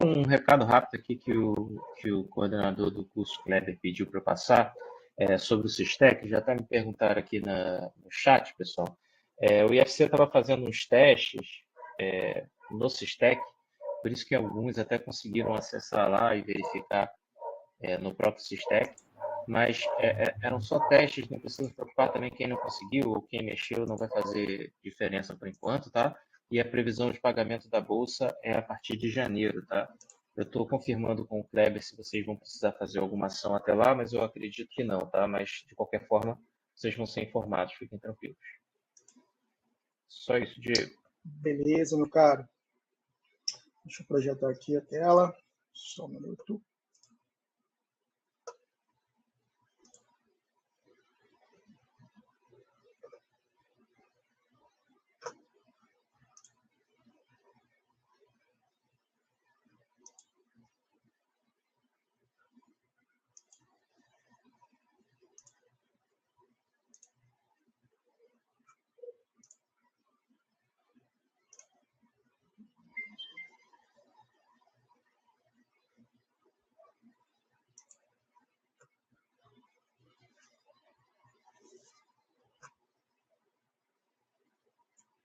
Um recado rápido aqui que o coordenador do curso Kleber pediu para eu passar sobre o Sistec. Já está me perguntando aqui no chat, pessoal. O IFC estava fazendo uns testes no Sistec, por isso que alguns até conseguiram acessar lá e verificar no próprio Sistec, mas eram só testes, não precisa se preocupar também quem não conseguiu ou quem mexeu, não vai fazer diferença por enquanto, tá? E a previsão de pagamento da Bolsa é a partir de janeiro, tá? Eu estou confirmando com o Kleber se vocês vão precisar fazer alguma ação até lá, mas eu acredito que não, tá? Mas, de qualquer forma, vocês vão ser informados, fiquem tranquilos. Só isso, Diego. Beleza, meu caro. Deixa eu projetar aqui a tela. Só um minuto.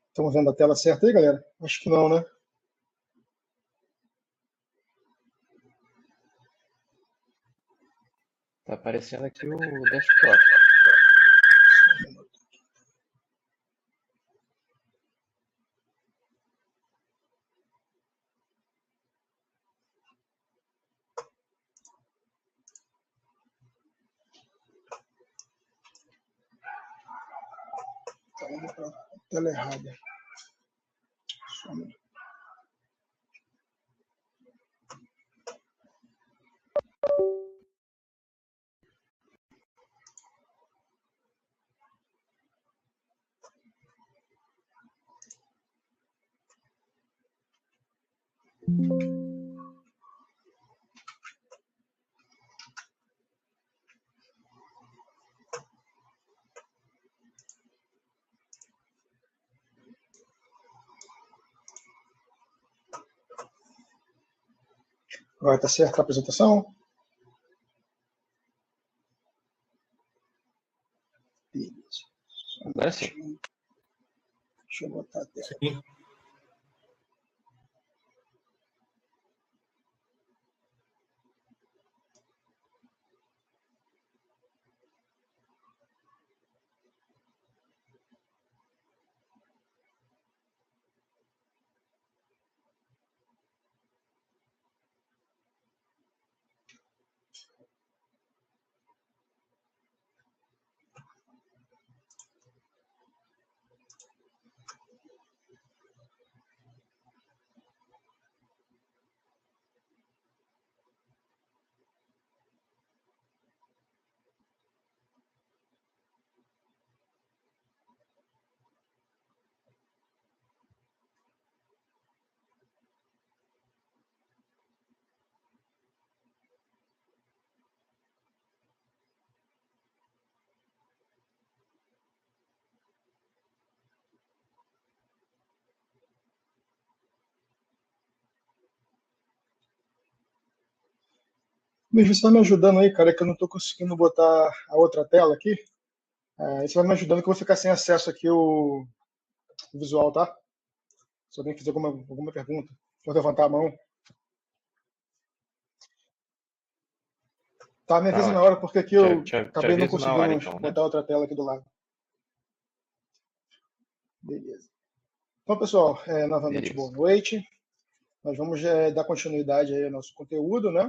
Estamos vendo a tela certa aí, galera? Acho que não, né? Tá aparecendo aqui o desktop. Tá indo para a tela errada. Só um minuto. Agora está certa a apresentação? Beleza. Agora sim. Deixa eu botar a tela. Sim. Luiz, você vai me ajudando aí, cara, que eu não estou conseguindo botar a outra tela aqui. Você vai me ajudando que eu vou ficar sem acesso aqui o visual, tá? Se alguém fizer alguma pergunta, pode levantar a mão. Tá, me avisa na hora, porque aqui eu acabei não conseguindo então, botar outra tela aqui do lado. Beleza. Então, pessoal, novamente, boa noite. Nós vamos dar continuidade aí ao nosso conteúdo, né?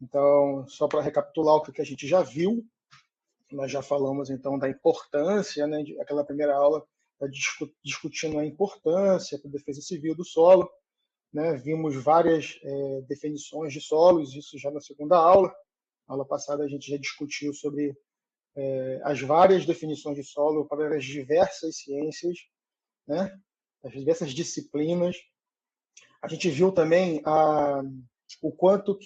Então, só para recapitular o que a gente já viu, nós já falamos, então, da importância, né? Aquela primeira aula, discutindo a importância para a defesa civil do solo, né? Vimos várias definições de solos, isso já na segunda aula. Na aula passada a gente já discutiu sobre as várias definições de solo para as diversas ciências, né? As diversas disciplinas. A gente viu também o quanto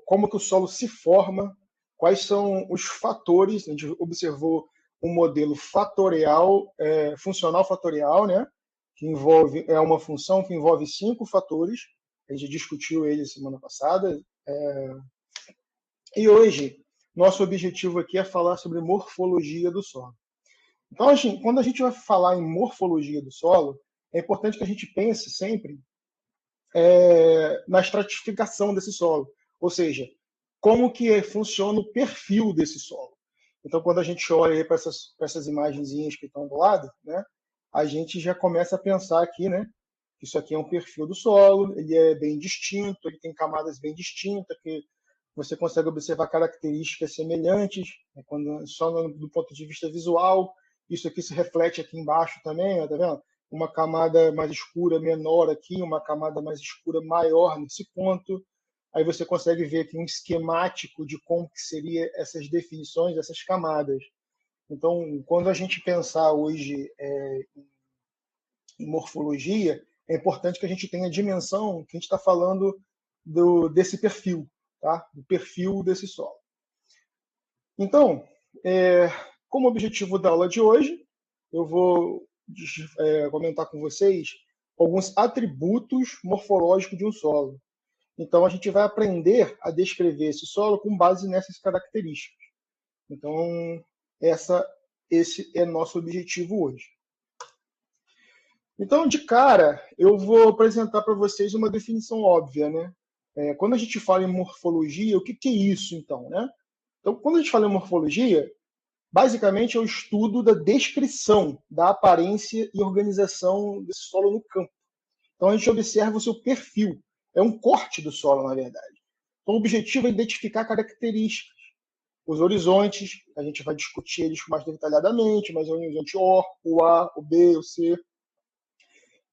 como que o solo se forma, quais são os fatores. A gente observou um modelo fatorial, funcional fatorial, né? Que envolve uma função que envolve 5 fatores, A gente discutiu ele semana passada. E hoje, nosso objetivo aqui é falar sobre morfologia do solo. Então, quando a gente vai falar em morfologia do solo, é importante que a gente pense sempre na estratificação desse solo, ou seja, como que funciona o perfil desse solo. Então, quando a gente olha para essas imagenzinhas que estão do lado, né, a gente já começa a pensar aqui, né, que isso aqui é um perfil do solo, ele é bem distinto, ele tem camadas bem distintas, que você consegue observar características semelhantes, né, só do ponto de vista visual. Isso aqui se reflete aqui embaixo também, tá vendo? Uma camada mais escura menor aqui, uma camada mais escura maior nesse ponto. Aí você consegue ver aqui um esquemático de como que seria essas definições, essas camadas. Então, quando a gente pensar hoje em morfologia, é importante que a gente tenha a dimensão que a gente está falando desse perfil, tá? Do perfil desse solo. Então, como objetivo da aula de hoje, eu vou comentar com vocês alguns atributos morfológicos de um solo. Então, a gente vai aprender a descrever esse solo com base nessas características. Então, esse é nosso objetivo hoje. Então, de cara, eu vou apresentar para vocês uma definição óbvia, né? Quando a gente fala em morfologia, o que é isso, então, né? Então, quando a gente fala em morfologia, basicamente é o estudo da descrição da aparência e organização desse solo no campo. Então, a gente observa o seu perfil. É um corte do solo, na verdade. Então, o objetivo é identificar características. Os horizontes, a gente vai discutir eles mais detalhadamente, mas é o horizonte O, o A, o B, o C,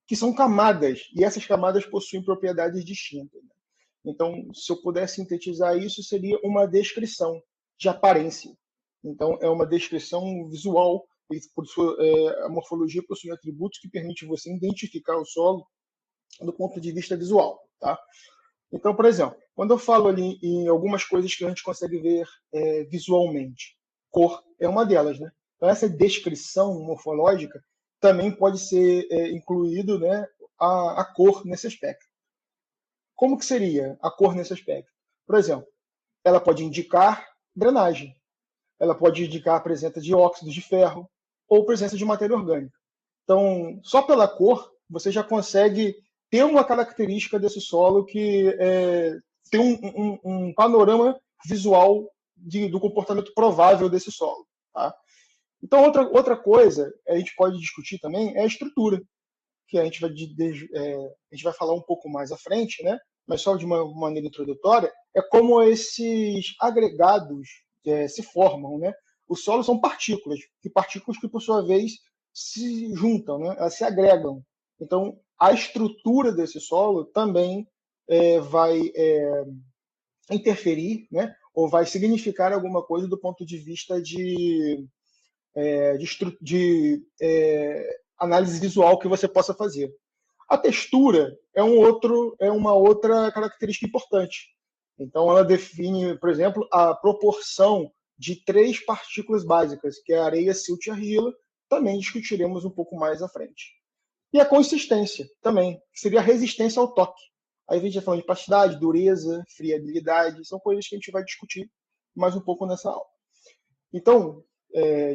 que são camadas, e essas camadas possuem propriedades distintas. Então, se eu pudesse sintetizar isso, seria uma descrição de aparência. Então, é uma descrição visual, a morfologia possui atributos que permitem você identificar o solo do ponto de vista visual. Tá? Então, por exemplo, quando eu falo ali em algumas coisas que a gente consegue ver visualmente, cor é uma delas. Né? Então, essa descrição morfológica também pode ser incluído, né, a cor nesse aspecto. Como que seria a cor nesse aspecto? Por exemplo, ela pode indicar drenagem, ela pode indicar a presença de óxidos de ferro ou presença de matéria orgânica. Então, só pela cor, você já consegue ter uma característica desse solo que tem um panorama visual do comportamento provável desse solo. Tá? Então, outra coisa a gente pode discutir também é a estrutura, que a gente vai falar um pouco mais à frente, né? Mas só de uma maneira introdutória, é como esses agregados se formam. Né? Os solos são partículas que, por sua vez, se juntam, né? Elas se agregam. Então, a estrutura desse solo também vai interferir, né? Ou vai significar alguma coisa do ponto de vista de análise visual que você possa fazer. A textura é uma outra característica importante. Então, ela define, por exemplo, a proporção de 3 partículas básicas, que é a areia, silt e argila. Também discutiremos um pouco mais à frente. E a consistência também, que seria a resistência ao toque. Aí a gente vai falando de plasticidade, dureza, friabilidade, são coisas que a gente vai discutir mais um pouco nessa aula. Então,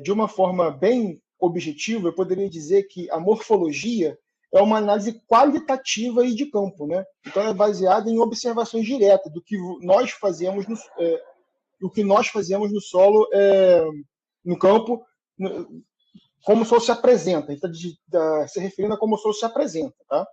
de uma forma bem objetiva, eu poderia dizer que a morfologia é uma análise qualitativa e de campo, né? Então, é baseada em observações diretas do que nós fazemos no solo, no campo, como o solo se apresenta. Então, se referindo a como o solo se apresenta, tá?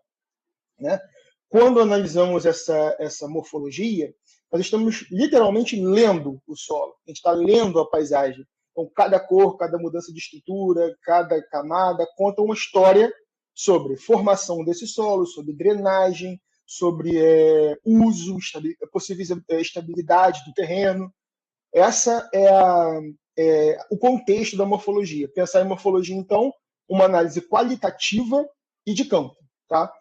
Né? Quando analisamos essa morfologia, nós estamos literalmente lendo o solo. A gente está lendo a paisagem. Então, cada cor, cada mudança de estrutura, cada camada conta uma história sobre formação desse solo, sobre drenagem, sobre uso, possíveis estabilidade do terreno. Essa é o contexto da morfologia. Pensar em morfologia, então, uma análise qualitativa e de campo. Tá?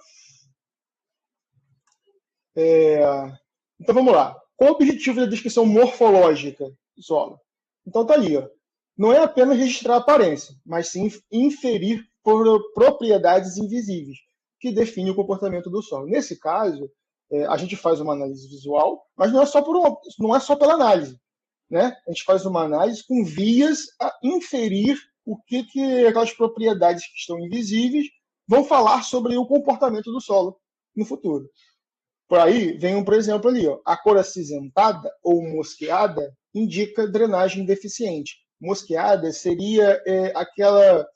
Então, vamos lá. Qual é o objetivo da descrição morfológica do solo? Então, está ali. Ó. Não é apenas registrar a aparência, mas sim inferir por propriedades invisíveis, que definem o comportamento do solo. Nesse caso, a gente faz uma análise visual, mas não é só pela análise, né? A gente faz uma análise com vias a inferir o que aquelas propriedades que estão invisíveis vão falar sobre o comportamento do solo no futuro. Por aí vem por exemplo, ali, ó, a cor acinzentada ou mosqueada indica drenagem deficiente. Mosqueada seria aquela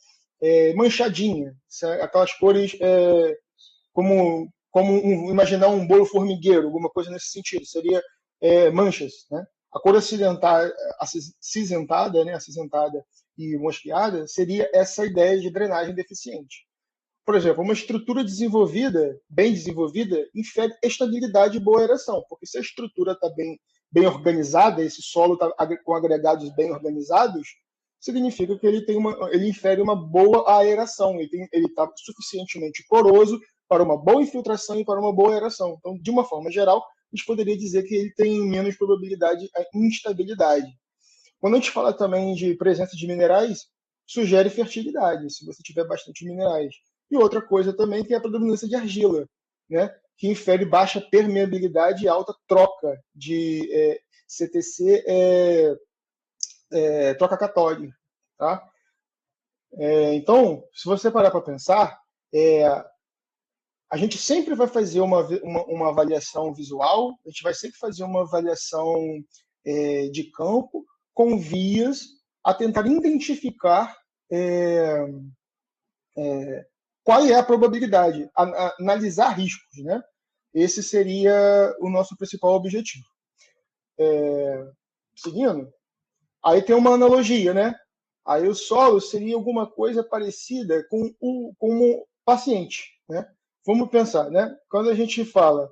manchadinha, aquelas cores como imaginar um bolo formigueiro, alguma coisa nesse sentido. Seria manchas, né? A cor acinzentada, né, acinzentada e mosqueada seria essa ideia de drenagem deficiente. Por exemplo, uma estrutura desenvolvida, bem desenvolvida, infere estabilidade e boa aeração, porque se a estrutura está bem organizada, esse solo está com agregados bem organizados, significa que ele infere uma boa aeração, ele está suficientemente poroso para uma boa infiltração e para uma boa aeração. Então, de uma forma geral, a gente poderia dizer que ele tem menos probabilidade de instabilidade. Quando a gente fala também de presença de minerais, sugere fertilidade, se você tiver bastante minerais. E outra coisa também que é a predominância de argila, né? Que infere baixa permeabilidade e alta troca de CTC, troca catódica. Tá? Então, se você parar para pensar, a gente sempre vai fazer uma avaliação visual, a gente vai sempre fazer uma avaliação de campo com vias a tentar identificar qual é a probabilidade, analisar riscos, né? Esse seria o nosso principal objetivo. Seguindo, aí tem uma analogia, né? Aí o solo seria alguma coisa parecida com o paciente, né? Vamos pensar, né? Quando a gente fala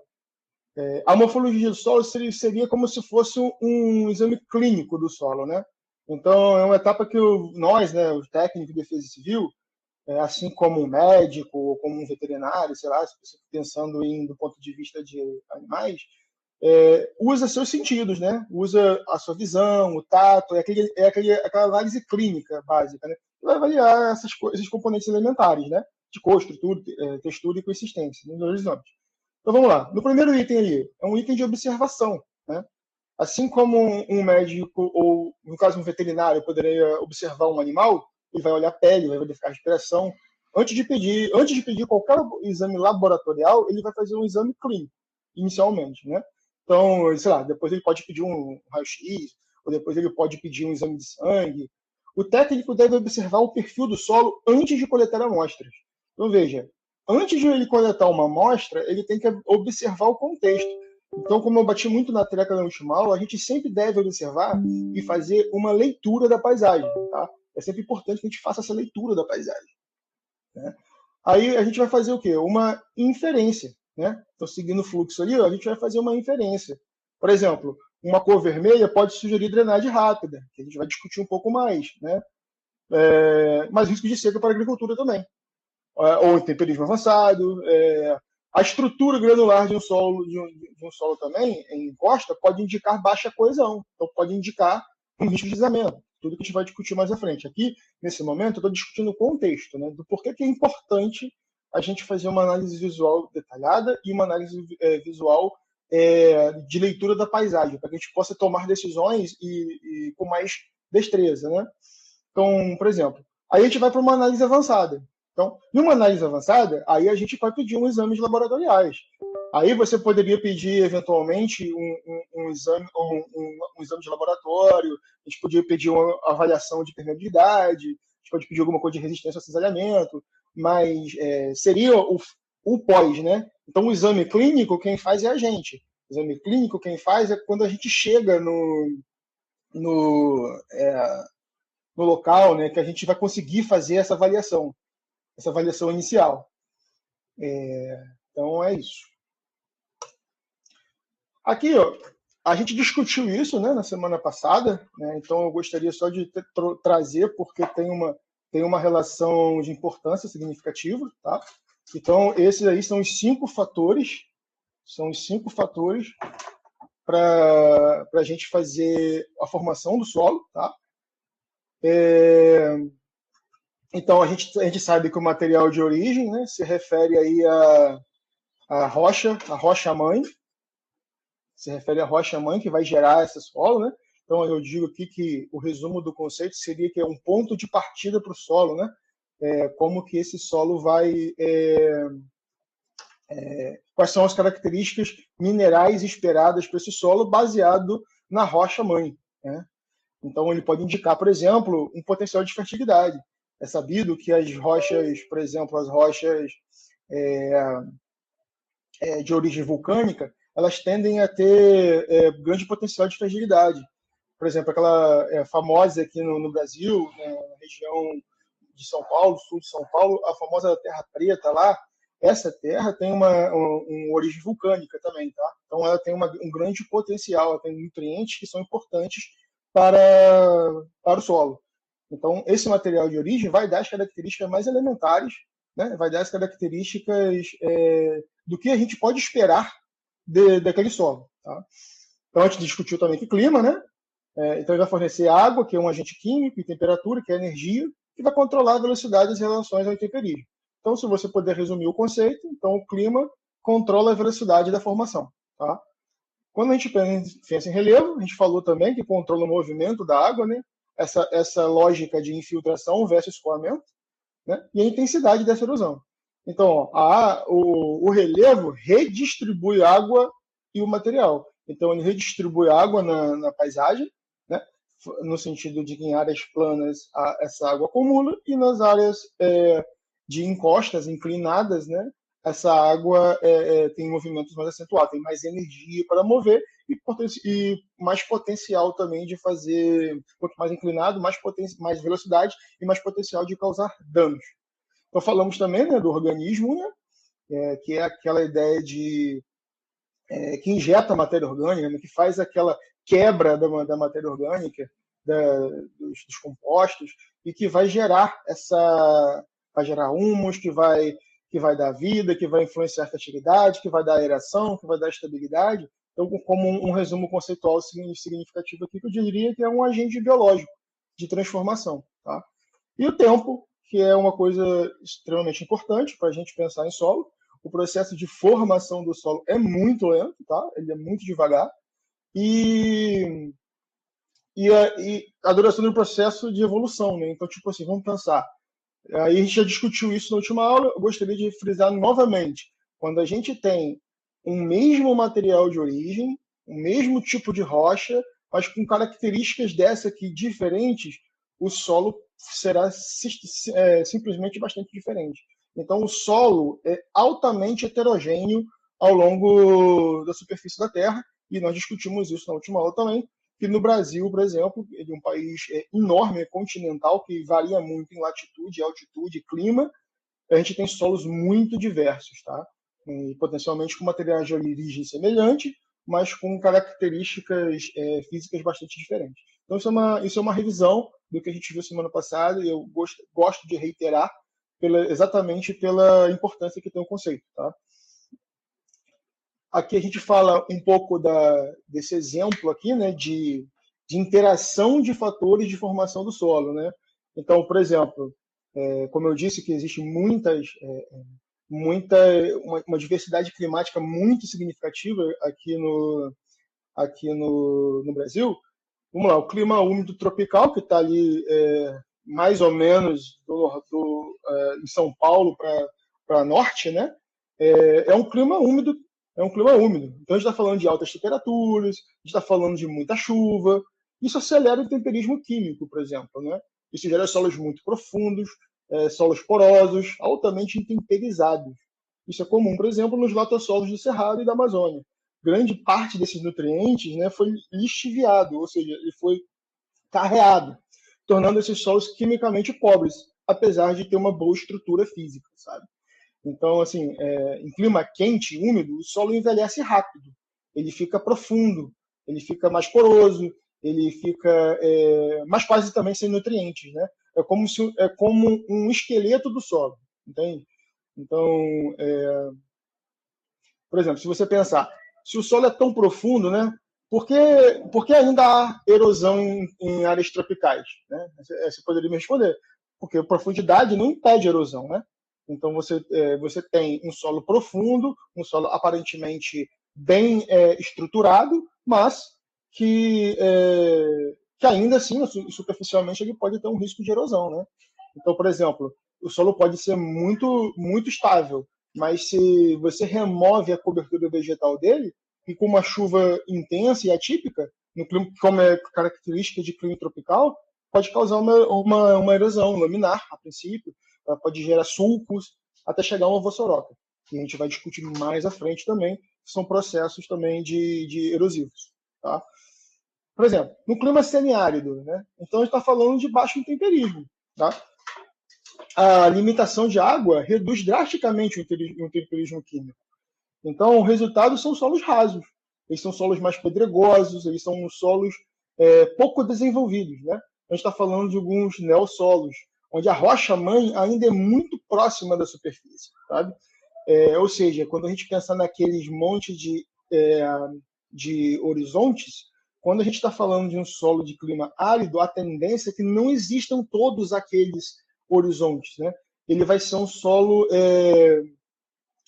a morfologia do solo seria como se fosse um exame clínico do solo, né? Então é uma etapa que nós, né, os técnicos de defesa civil, assim como um médico ou como um veterinário, sei lá, se você está pensando do ponto de vista de animais, usa seus sentidos, né? Usa a sua visão, o tato, aquela análise clínica básica, né? Vai avaliar esses componentes elementares, né? De cor, estrutura, textura e consistência nos horizontes. Então vamos lá. No primeiro item ali, é um item de observação, né? Assim como um médico ou, no caso, um veterinário poderia observar um animal, ele vai olhar a pele, vai verificar a respiração. Antes de pedir qualquer exame laboratorial, ele vai fazer um exame clínico, inicialmente, né? Então, sei lá, depois ele pode pedir um raio-x, ou depois ele pode pedir um exame de sangue. O técnico deve observar o perfil do solo antes de coletar amostras. Então, veja, antes de ele coletar uma amostra, ele tem que observar o contexto. Então, como eu bati muito na tecla na última aula, a gente sempre deve observar e fazer uma leitura da paisagem. Tá? É sempre importante que a gente faça essa leitura da paisagem. Né? Aí a gente vai fazer o quê? Uma inferência. Né? Então, seguindo o fluxo ali, a gente vai fazer uma inferência. Por exemplo, uma cor vermelha pode sugerir drenagem rápida, que a gente vai discutir um pouco mais. Né? Mas risco de seca para a agricultura também. Ou temperismo avançado. A estrutura granular de um solo também, em encosta, pode indicar baixa coesão. Então, pode indicar um risco de deslizamento. Tudo que a gente vai discutir mais à frente. Aqui, nesse momento, eu estou discutindo o contexto, né, do porquê que é importante a gente fazer uma análise visual detalhada e uma análise visual de leitura da paisagem, para que a gente possa tomar decisões e com mais destreza. Né? Então, por exemplo, aí a gente vai para uma análise avançada. Então, numa análise avançada, aí a gente vai pedir um exame laboratoriais. Aí você poderia pedir, eventualmente, um exame de laboratório, a gente podia pedir uma avaliação de permeabilidade, a gente pode pedir alguma coisa de resistência ao cisalhamento, mas seria o pós, né? Então, o exame clínico, quem faz é a gente. O exame clínico, quem faz é quando a gente chega no local, né, que a gente vai conseguir fazer essa avaliação inicial. Então, é isso. Aqui, ó, a gente discutiu isso, né, na semana passada, né, então eu gostaria só de trazer, porque tem uma relação de importância significativa. Tá? Então, esses aí são os 5 fatores, para a gente fazer a formação do solo. Tá? Então, a gente sabe que o material de origem, né, se refere aí a rocha-mãe, se refere à rocha-mãe que vai gerar esse solo, né? Então, eu digo aqui que o resumo do conceito seria que é um ponto de partida para o solo, né? Como que esse solo vai... quais são as características minerais esperadas para esse solo baseado na rocha-mãe, né? Então, ele pode indicar, por exemplo, um potencial de fertilidade. É sabido que as rochas, por exemplo, as rochas de origem vulcânica, elas tendem a ter grande potencial de fragilidade. Por exemplo, aquela famosa aqui no Brasil, né, na região de São Paulo, sul de São Paulo, a famosa Terra Preta lá, essa terra tem uma origem vulcânica também, tá? Então ela tem um grande potencial, ela tem nutrientes que são importantes para o solo. Então esse material de origem vai dar as características mais elementares, né? Vai dar as características do que a gente pode esperar daquele solo, tá? Então a gente discutiu também que clima, né? Então ele vai fornecer água, que é um agente químico, e temperatura, que é energia, que vai controlar a velocidade das relações ao intemperismo. Então, se você puder resumir o conceito, então o clima controla a velocidade da formação. Tá? Quando a gente pensa em relevo, a gente falou também que controla o movimento da água, né? Essa lógica de infiltração versus escoamento, né? E a intensidade dessa erosão. Então, o relevo redistribui água e o material. Então, ele redistribui água na paisagem, né? No sentido de que em áreas planas essa água acumula e nas áreas de encostas, inclinadas, né? Essa água tem movimentos mais acentuados, tem mais energia para mover e mais potencial também de fazer, quanto mais inclinado, mais velocidade e mais potencial de causar danos. Então falamos também, né, do organismo, né, que é aquela ideia de que injeta matéria orgânica, né, que faz aquela quebra da matéria orgânica, dos compostos, e que vai gerar humus, que vai dar vida, que vai influenciar a fertilidade, que vai dar aeração, que vai dar estabilidade. Então, como um resumo conceitual significativo aqui, que eu diria que é um agente biológico de transformação. Tá? E o tempo, que é uma coisa extremamente importante para a gente pensar em solo. O processo de formação do solo é muito lento, tá? Ele é muito devagar. E a duração do processo de evolução, né? Então, tipo assim, vamos pensar. Aí a gente já discutiu isso na última aula, eu gostaria de frisar novamente. Quando a gente tem um mesmo material de origem, o mesmo tipo de rocha, mas com características dessa aqui diferentes, o solo será simplesmente bastante diferente. Então, o solo é altamente heterogêneo ao longo da superfície da Terra, e nós discutimos isso na última aula também, que no Brasil, por exemplo, ele é um país enorme, continental, que varia muito em latitude, altitude e clima. A gente tem solos muito diversos, tá? E potencialmente com materiais de origem semelhante, mas com características físicas bastante diferentes. Então, isso é uma revisão do que a gente viu semana passada, e eu gosto de reiterar exatamente pela importância que tem o conceito, tá? Aqui a gente fala um pouco desse exemplo aqui, né, de interação de fatores de formação do solo, né? Então, por exemplo, como eu disse que existe uma diversidade climática muito significativa aqui no Brasil. Vamos lá, o clima úmido tropical, que está ali mais ou menos em São Paulo para norte, né? É um clima úmido. Então a gente está falando de altas temperaturas, a gente está falando de muita chuva. Isso acelera o temperismo químico, por exemplo, né? Isso gera solos muito profundos, solos porosos, altamente intemperizados. Isso é comum, por exemplo, nos latossolos do Cerrado e da Amazônia. Grande parte desses nutrientes, né, foi lixiviado, ou seja, ele foi carreado, tornando esses solos quimicamente pobres, apesar de ter uma boa estrutura física, sabe? Então, assim, em clima quente, úmido, o solo envelhece rápido, ele fica profundo, ele fica mais poroso, ele fica mais quase também sem nutrientes, né? É como um esqueleto do solo, entende? Então, por exemplo, se você pensar, se o solo é tão profundo, né? Por que ainda há erosão em áreas tropicais? Né? Você poderia me responder. Porque a profundidade não impede a erosão, né? Então, você tem um solo profundo, um solo aparentemente bem estruturado, mas que ainda assim, superficialmente, ele pode ter um risco de erosão, né? Então, por exemplo, o solo pode ser muito, muito estável, mas se você remove a cobertura vegetal dele, e com uma chuva intensa e atípica, no clima, como é característica de clima tropical, pode causar uma erosão laminar, a princípio, ela pode gerar sulcos, até chegar a uma vossoroca, que a gente vai discutir mais à frente também, que são processos também de erosivos. Tá? Por exemplo, no clima semiárido, né? Então a gente está falando de baixo intemperismo. Tá? A limitação de água reduz drasticamente o intemperismo químico. Então, o resultado são solos rasos. Eles são solos mais pedregosos, eles são solos pouco desenvolvidos. Né? A gente está falando de alguns neossolos, onde a rocha-mãe ainda é muito próxima da superfície. Sabe? Ou seja, quando a gente pensa naqueles montes de horizontes, quando a gente está falando de um solo de clima árido, a tendência é que não existam todos aqueles horizontes. Né? Ele vai ser um solo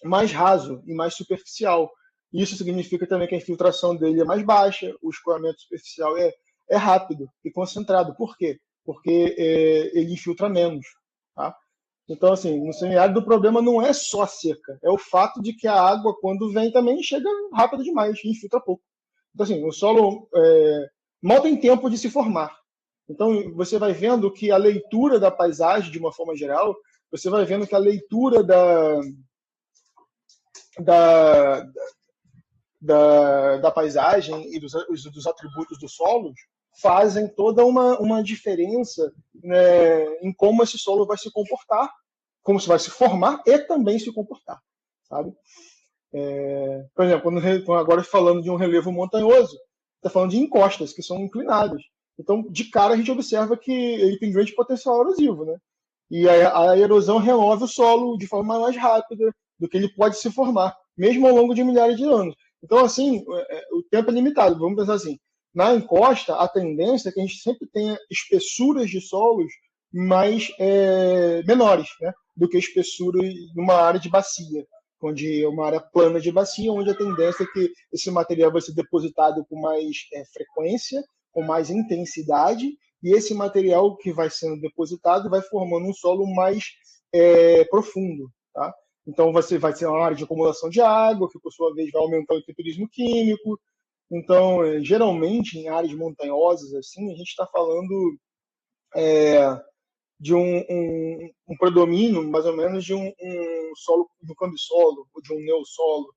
mais raso e mais superficial. Isso significa também que a infiltração dele é mais baixa, o escoamento superficial é rápido e concentrado. Por quê? Porque ele infiltra menos. Tá? Então, assim, no semiárido o problema não é só a seca, é o fato de que a água, quando vem, também chega rápido demais e infiltra pouco. Então, assim, o solo mal tem tempo de se formar. Então, você vai vendo que a leitura da paisagem, de uma forma geral, você vai vendo que a leitura da paisagem e dos atributos dos solos fazem toda uma diferença, né, em como esse solo vai se comportar, como se vai se formar e também se comportar, sabe? Por exemplo, agora falando de um relevo montanhoso, está falando de encostas que são inclinadas. Então, de cara, a gente observa que ele tem grande potencial erosivo, né? E a erosão remove o solo de forma mais rápida do que ele pode se formar, mesmo ao longo de milhares de anos. Então, assim, o tempo é limitado. Vamos pensar assim, na encosta, a tendência é que a gente sempre tenha espessuras de solos mais menores, né, do que espessuras numa área de bacia, onde é uma área plana de bacia, onde a tendência é que esse material vai ser depositado com mais frequência, com mais intensidade, e esse material que vai sendo depositado vai formando um solo mais profundo. Tá? Então, vai ser uma área de acumulação de água, que por sua vez vai aumentar o temperismo químico. Então, geralmente, em áreas montanhosas, assim, a gente está falando de um predomínio, mais ou menos, de um solo do cambissolo, ou de um neossolo,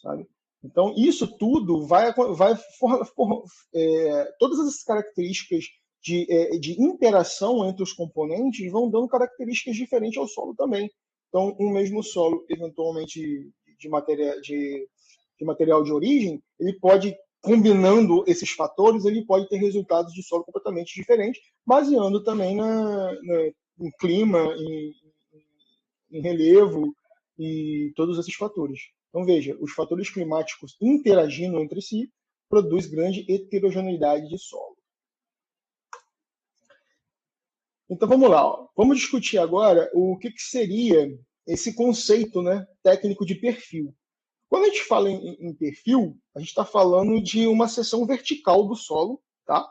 sabe? Então, isso tudo todas essas características de interação entre os componentes vão dando características diferentes ao solo também. Então, um mesmo solo, eventualmente, de material de origem, ele pode, combinando esses fatores, ele pode ter resultados de solo completamente diferentes, baseando também em clima, em relevo e todos esses fatores. Então, veja, os fatores climáticos interagindo entre si produz grande heterogeneidade de solo. Então, vamos lá. Ó. Vamos discutir agora o que seria esse conceito, né, técnico de perfil. Quando a gente fala em perfil, a gente está falando de uma seção vertical do solo, tá?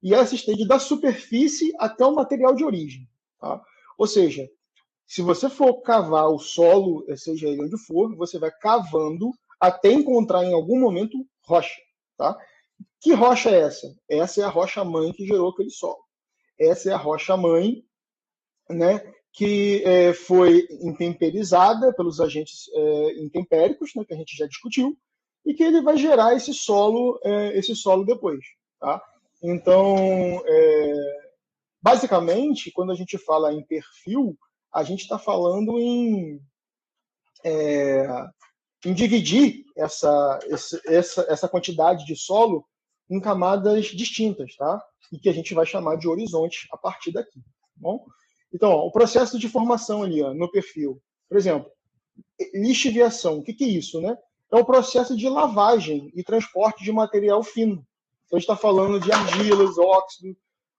E ela se estende da superfície até o material de origem. Tá? Ou seja, se você for cavar o solo, seja ele onde for, você vai cavando até encontrar em algum momento rocha. Tá? Que rocha é essa? Essa é a rocha-mãe que gerou aquele solo. Essa é a rocha-mãe, né, que foi intemperizada pelos agentes intempéricos, né, que a gente já discutiu, e que ele vai gerar esse solo depois. Tá? Então, basicamente, quando a gente fala em perfil, a gente está falando em dividir essa quantidade de solo em camadas distintas, tá? E que a gente vai chamar de horizonte a partir daqui. Tá bom? Então, ó, o processo de formação ali, ó, no perfil. Por exemplo, lixiviação. O que é isso, né? É o processo de lavagem e transporte de material fino. Então, a gente está falando de argilas, óxido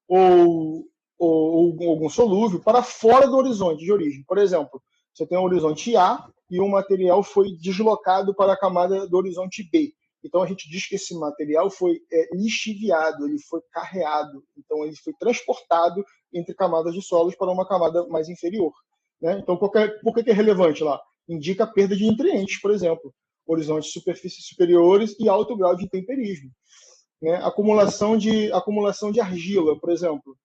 ou algum solúvel para fora do horizonte de origem. Por exemplo, Você tem o horizonte A e o material foi deslocado para a camada do horizonte B. Então, a gente diz que esse material foi lixiviado, ele foi carreado. Então, ele foi transportado entre camadas de solos para uma camada mais inferior. Né? Então, por que é relevante lá? Indica a perda de nutrientes, por exemplo. Horizontes de superfícies superiores e alto grau de intemperismo. Né? Acumulação de argila, por exemplo.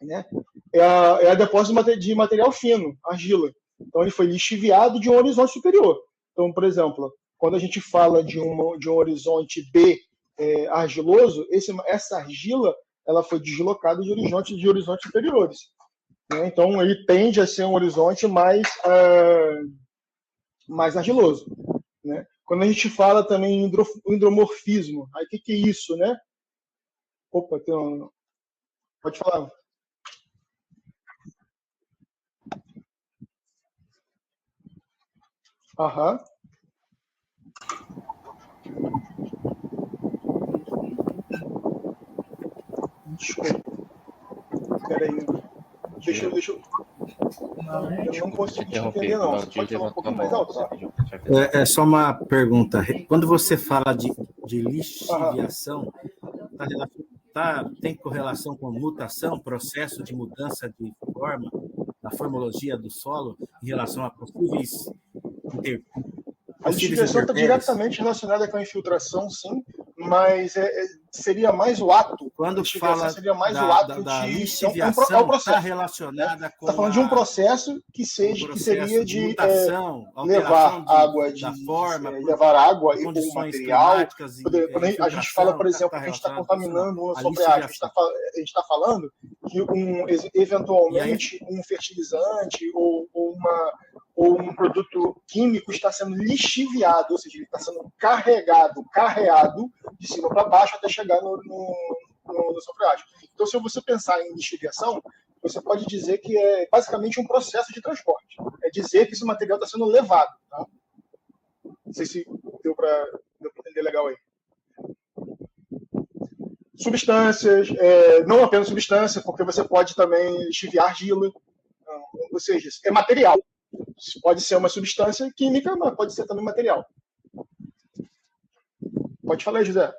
Né? É a depósito de material fino, argila. Então, ele foi lixiviado de um horizonte superior. Então, por exemplo, quando a gente fala de um horizonte B argiloso, essa argila ela foi deslocada de horizontes superiores. Né? Então, ele tende a ser um horizonte mais argiloso. Né? Quando a gente fala também em hidromorfismo, aí o que é isso, né? Opa, pode falar. Aham. Desculpa. Peraí. Deixa eu. Eu não consigo te entender, não. Você pode falar um pouquinho mais alto? Tá? É só uma pergunta. Quando você fala de lixiviação, tem correlação com mutação, processo de mudança de forma, da formologia do solo, em relação a possíveis a lixiviação está diretamente relacionada com a infiltração, sim, mas seria mais o ato. Quando fala seria mais o ato da de lixiviação, está relacionada com... Está falando de um processo que seria de mutação, levar água, da forma, levar água e o material. Quando a gente fala, por exemplo, que a gente está contaminando um sobreágua. A gente está falando que eventualmente um fertilizante ou um produto químico está sendo lixiviado, ou seja, ele está sendo carreado de cima para baixo até chegar no sobreágio. Então, se você pensar em lixiviação, você pode dizer que é basicamente um processo de transporte. É dizer que esse material está sendo levado. Tá? Não sei se deu para entender legal aí. Substâncias, não apenas substância, porque você pode também lixiviar argila, ou seja, é material. Pode ser uma substância química, mas pode ser também material. Pode falar aí, José.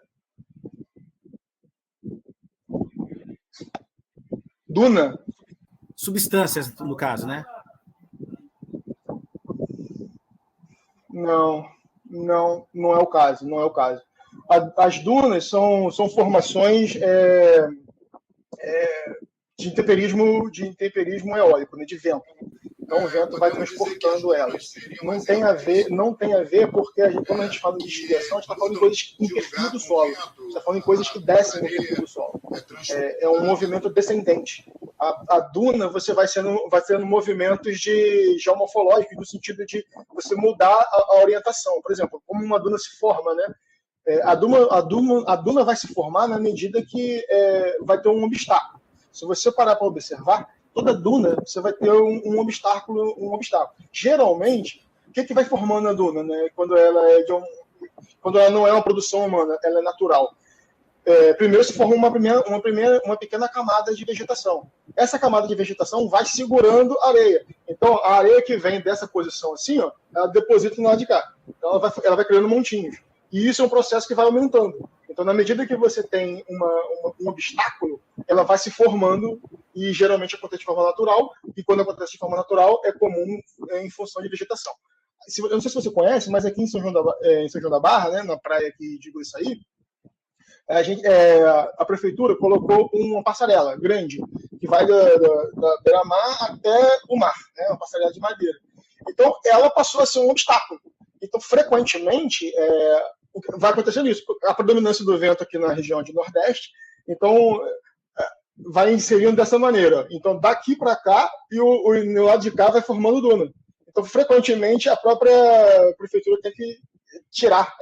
Duna? Substâncias, no caso, né? Não é o caso. Não é o caso. As dunas são formações de intemperismo eólico, né, de vento. Então o vento vai transportando elas. Não tem a ver porque quando a gente fala de lixiviação, a gente está falando de coisas em perfil do solo. A gente está falando de coisas que descem no perfil do solo. É um movimento descendente. A duna, você vai tendo movimentos geomorfológicos, no sentido de você mudar a orientação. Por exemplo, como uma duna se forma, né? A duna vai se formar na medida que vai ter um obstáculo. Se você parar para observar, toda duna você vai ter um obstáculo. Geralmente, o que vai formando a duna, né? Quando ela não é uma produção humana, ela é natural. Primeiro se forma uma pequena camada de vegetação. Essa camada de vegetação vai segurando a areia. Então, a areia que vem dessa posição assim, ó, ela deposita no lado de cá. Então, ela vai criando montinhos. E isso é um processo que vai aumentando. Então, na medida que você tem um obstáculo, ela vai se formando e geralmente acontece de forma natural. E quando acontece de forma natural, é comum em função de vegetação. Eu não sei se você conhece, mas aqui em São João da Barra, né, na praia aqui de Guiçaí, a prefeitura colocou uma passarela grande que vai da beira-mar até o mar, né, uma passarela de madeira. Então, ela passou a ser um obstáculo. Então, frequentemente, vai acontecendo isso. A predominância do vento aqui na região de Nordeste, então, vai inserindo dessa maneira. Então, daqui para cá, e o lado de cá vai formando duna. Então, frequentemente, a própria prefeitura tem que tirar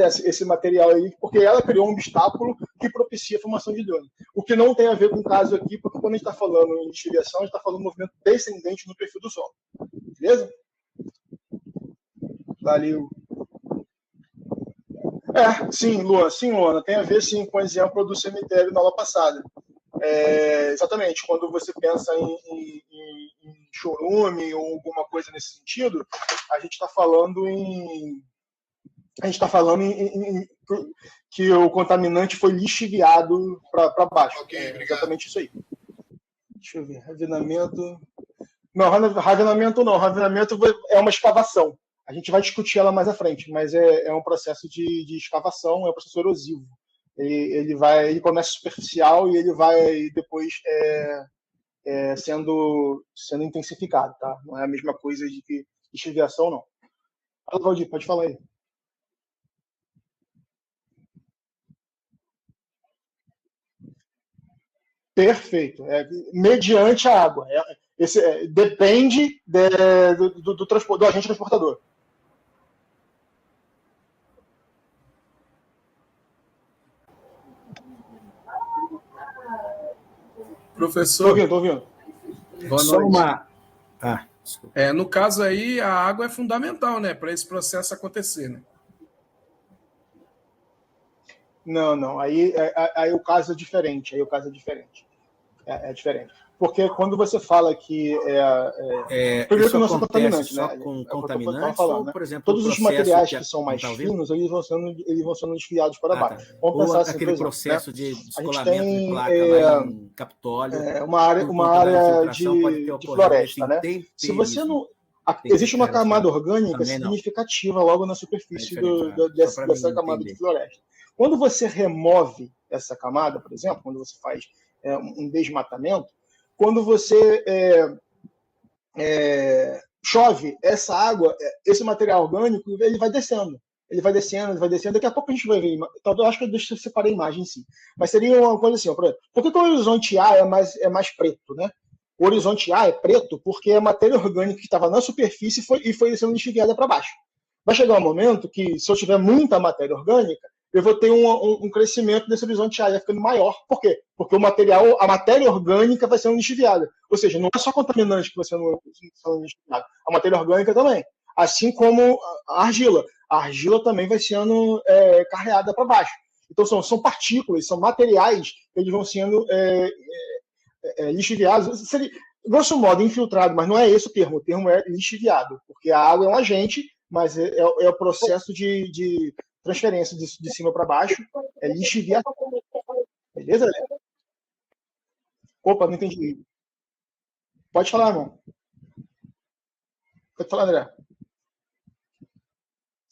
esse material aí, porque ela criou um obstáculo que propicia a formação de duna. O que não tem a ver com o caso aqui, porque quando a gente está falando em lixiviação, a gente está falando de movimento descendente no perfil do solo. Beleza? Valeu. Sim, Luana, tem a ver sim com o exemplo do cemitério na aula passada. Exatamente, quando você pensa em chorume ou alguma coisa nesse sentido, a gente está falando em que o contaminante foi lixiviado para baixo. Ok, é obrigado. exatamente isso aí. Deixa eu ver. Ravinamento. Não, ravinamento não. Ravinamento é uma escavação. A gente vai discutir ela mais à frente, mas é um processo de escavação, é um processo erosivo. Ele começa superficial e ele vai depois sendo intensificado, tá? Não é a mesma coisa de que lixiviação, não. Fala, Valdir, pode falar aí. Perfeito. Mediante a água. Depende do agente transportador. Professor, Estou ouvindo. boa Só noite. uma. Desculpa. No caso aí, a água é fundamental, né, para esse processo acontecer, né? Não. Aí o caso é diferente. É diferente. Porque quando você fala que primeiro que não são contaminantes, só né? com É o que eu contaminantes, falando, ou, né? por exemplo, todos o os materiais processo que são mais tá ouvindo? finos, eles vão sendo desviados para baixo. Tá. Vamos Ou pensar assim, aquele por exemplo, processo né? de A gente descolamento de tem placa lá em Capitólio, uma por conta da área infiltração, pode ter de ocorrido floresta, esse né? Se você intemperismo. não Tem que existe ficar uma camada relacionado. orgânica Também não. significativa logo na É superfície diferente, só para dessa mim camada de entender. floresta. Quando você remove essa camada, por exemplo, quando você faz um desmatamento, quando você chove, essa água, esse material orgânico, ele vai descendo. Ele vai descendo. Daqui a pouco a gente vai ver. Talvez eu acho que eu separei a imagem em si. Mas seria uma coisa assim, por exemplo, por que o horizonte A é mais preto, né? O horizonte A é preto porque a matéria orgânica que estava na superfície foi sendo lixiviada para baixo. Vai chegar um momento que, se eu tiver muita matéria orgânica, eu vou ter um crescimento desse horizonte A, vai ficando maior. Por quê? Porque a matéria orgânica vai sendo lixiviada. Ou seja, não é só contaminante que vai sendo lixiviado, a matéria orgânica também. Assim como a argila. A argila também vai sendo carreada para baixo. Então, são partículas, são materiais que eles vão sendo lixiviados. Seria, grosso modo, infiltrado, mas não é esse o termo é lixiviado, porque a água é um agente, mas é o processo de transferência de cima para baixo, é lixiviação. Beleza, André? Opa, não entendi. Pode falar, irmão. Pode falar, André.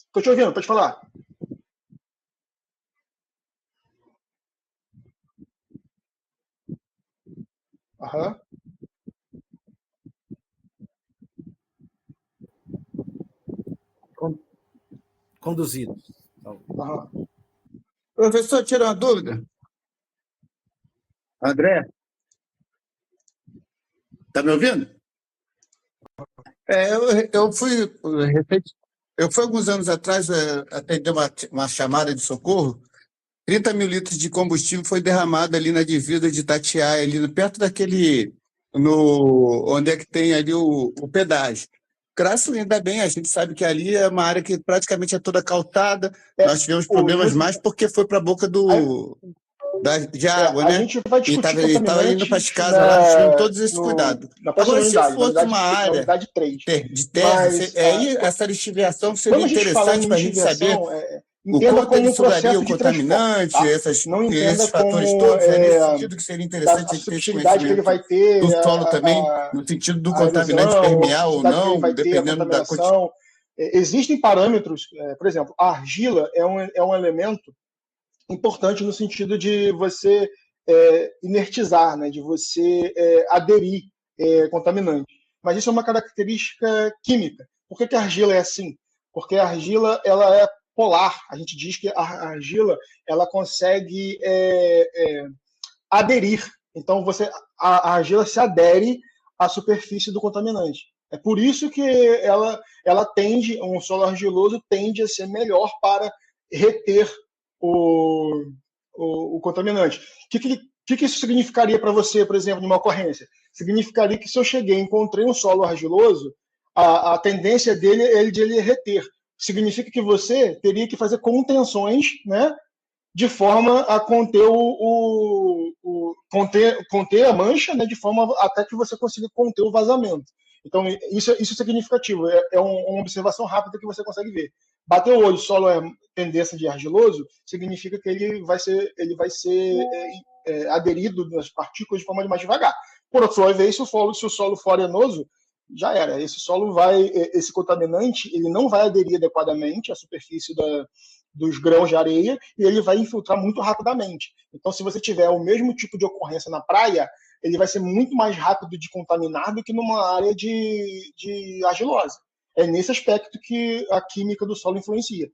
Estou te ouvindo, pode falar. Aham. Conduzido. Aham. Professor, tira uma dúvida. André? Está me ouvindo? Eu fui alguns anos atrás atender uma chamada de socorro. 30 mil litros de combustível foi derramado ali na divisa de Itatiaia, ali perto onde é que tem ali o pedágio. Graças, ainda bem, a gente sabe que ali é uma área que praticamente é toda calçada. Nós tivemos problemas mais porque foi para a boca de água, né? A gente vai discutir E estava indo para as casas lá, nós tivemos todos esses cuidados. Agora, se fosse uma área unidade 3. de terra, aí essa lixiviação seria interessante para a gente saber o quanto ele sugaria o contaminante, tá? Esses fatores todos, nesse sentido que seria interessante a gente ter esse conhecimento que ele vai ter, do solo também, no sentido do contaminante permear ou não, dependendo da quantidade. Existem parâmetros, por exemplo, a argila é um elemento importante no sentido de você inertizar, né, de você aderir contaminante. Mas isso é uma característica química. Por que a argila é assim? Porque a argila ela é polar. A gente diz que a argila ela consegue aderir. Então a argila se adere à superfície do contaminante. É por isso que ela tende, um solo argiloso tende a ser melhor para reter o contaminante. O que isso significaria para você, por exemplo, numa ocorrência? Significaria que se eu cheguei e encontrei um solo argiloso, a tendência dele é de ele reter. Significa que você teria que fazer contenções, né, de forma a conter conter a mancha, né, de forma até que você consiga conter o vazamento. Então, isso é significativo, é uma observação rápida que você consegue ver. Bater o olho, o solo é tendência de argiloso, significa que ele vai ser aderido nas partículas de forma mais devagar. Por sua vez, se o solo for arenoso, já era. Esse contaminante, ele não vai aderir adequadamente à superfície dos grãos de areia e ele vai infiltrar muito rapidamente. Então, se você tiver o mesmo tipo de ocorrência na praia, ele vai ser muito mais rápido de contaminar do que numa área de argilosa. É nesse aspecto que a química do solo influencia.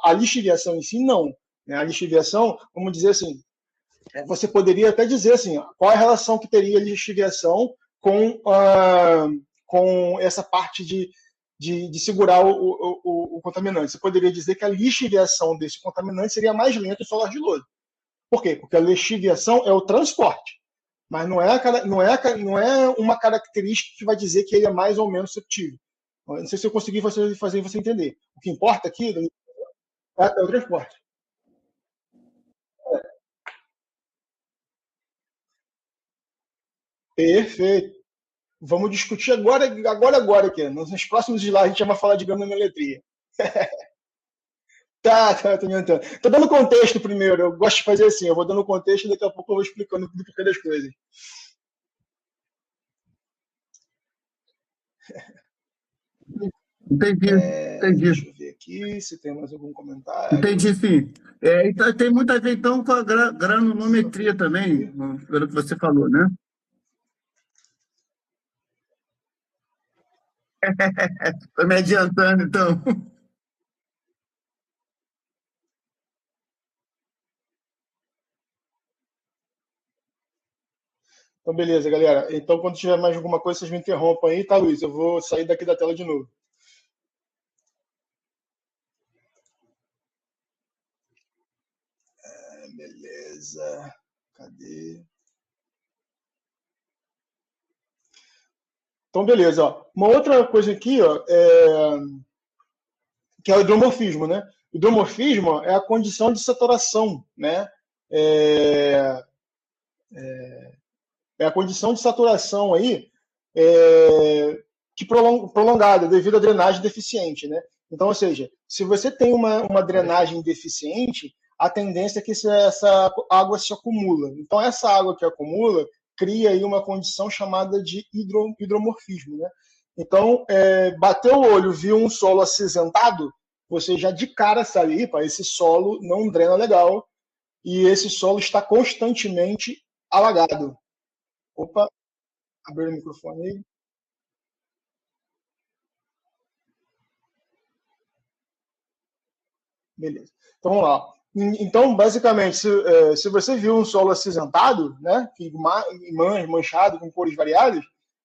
A lixiviação em si, não. A lixiviação, vamos dizer assim, você poderia até dizer assim, qual é a relação que teria a lixiviação com essa parte de segurar o contaminante. Você poderia dizer que a lixiviação desse contaminante seria mais lenta em solo argiloso. Por quê? Porque a lixiviação é o transporte, mas não é uma característica que vai dizer que ele é mais ou menos suscetível. Não sei se eu consegui fazer você entender. O que importa aqui é o transporte. Perfeito. Vamos discutir agora aqui. Nos próximos slides a gente já vai falar de granulometria. Tá, tô inventando. Tô dando contexto primeiro. Eu gosto de fazer assim, eu vou dando contexto e daqui a pouco eu vou explicando o porquê das coisas. Entendi. Deixa eu ver aqui se tem mais algum comentário. Entendi, sim. Então, tem muito a ver, então, com a granulometria também, pelo que você falou, né? Estou me adiantando, então. Então, beleza, galera. Então, quando tiver mais alguma coisa, vocês me interrompam aí, tá, Luiz? Eu vou sair daqui da tela de novo. Beleza. Cadê? Então, beleza. Ó. Uma outra coisa aqui, ó, que é o hidromorfismo, né? O hidromorfismo é a condição de saturação, né? É a condição de saturação aí que prolongada devido à drenagem deficiente, né? Então, ou seja, se você tem uma drenagem deficiente, a tendência é que essa água se acumula. Então, essa água que acumula cria aí uma condição chamada de hidromorfismo, né? Então, bateu o olho, viu um solo acinzentado, você já de cara sabe, esse solo não drena legal e esse solo está constantemente alagado. Opa, abriu o microfone aí. Beleza. Então, vamos lá. Então, basicamente, se você viu um solo acinzentado, né, manchado com cores variadas,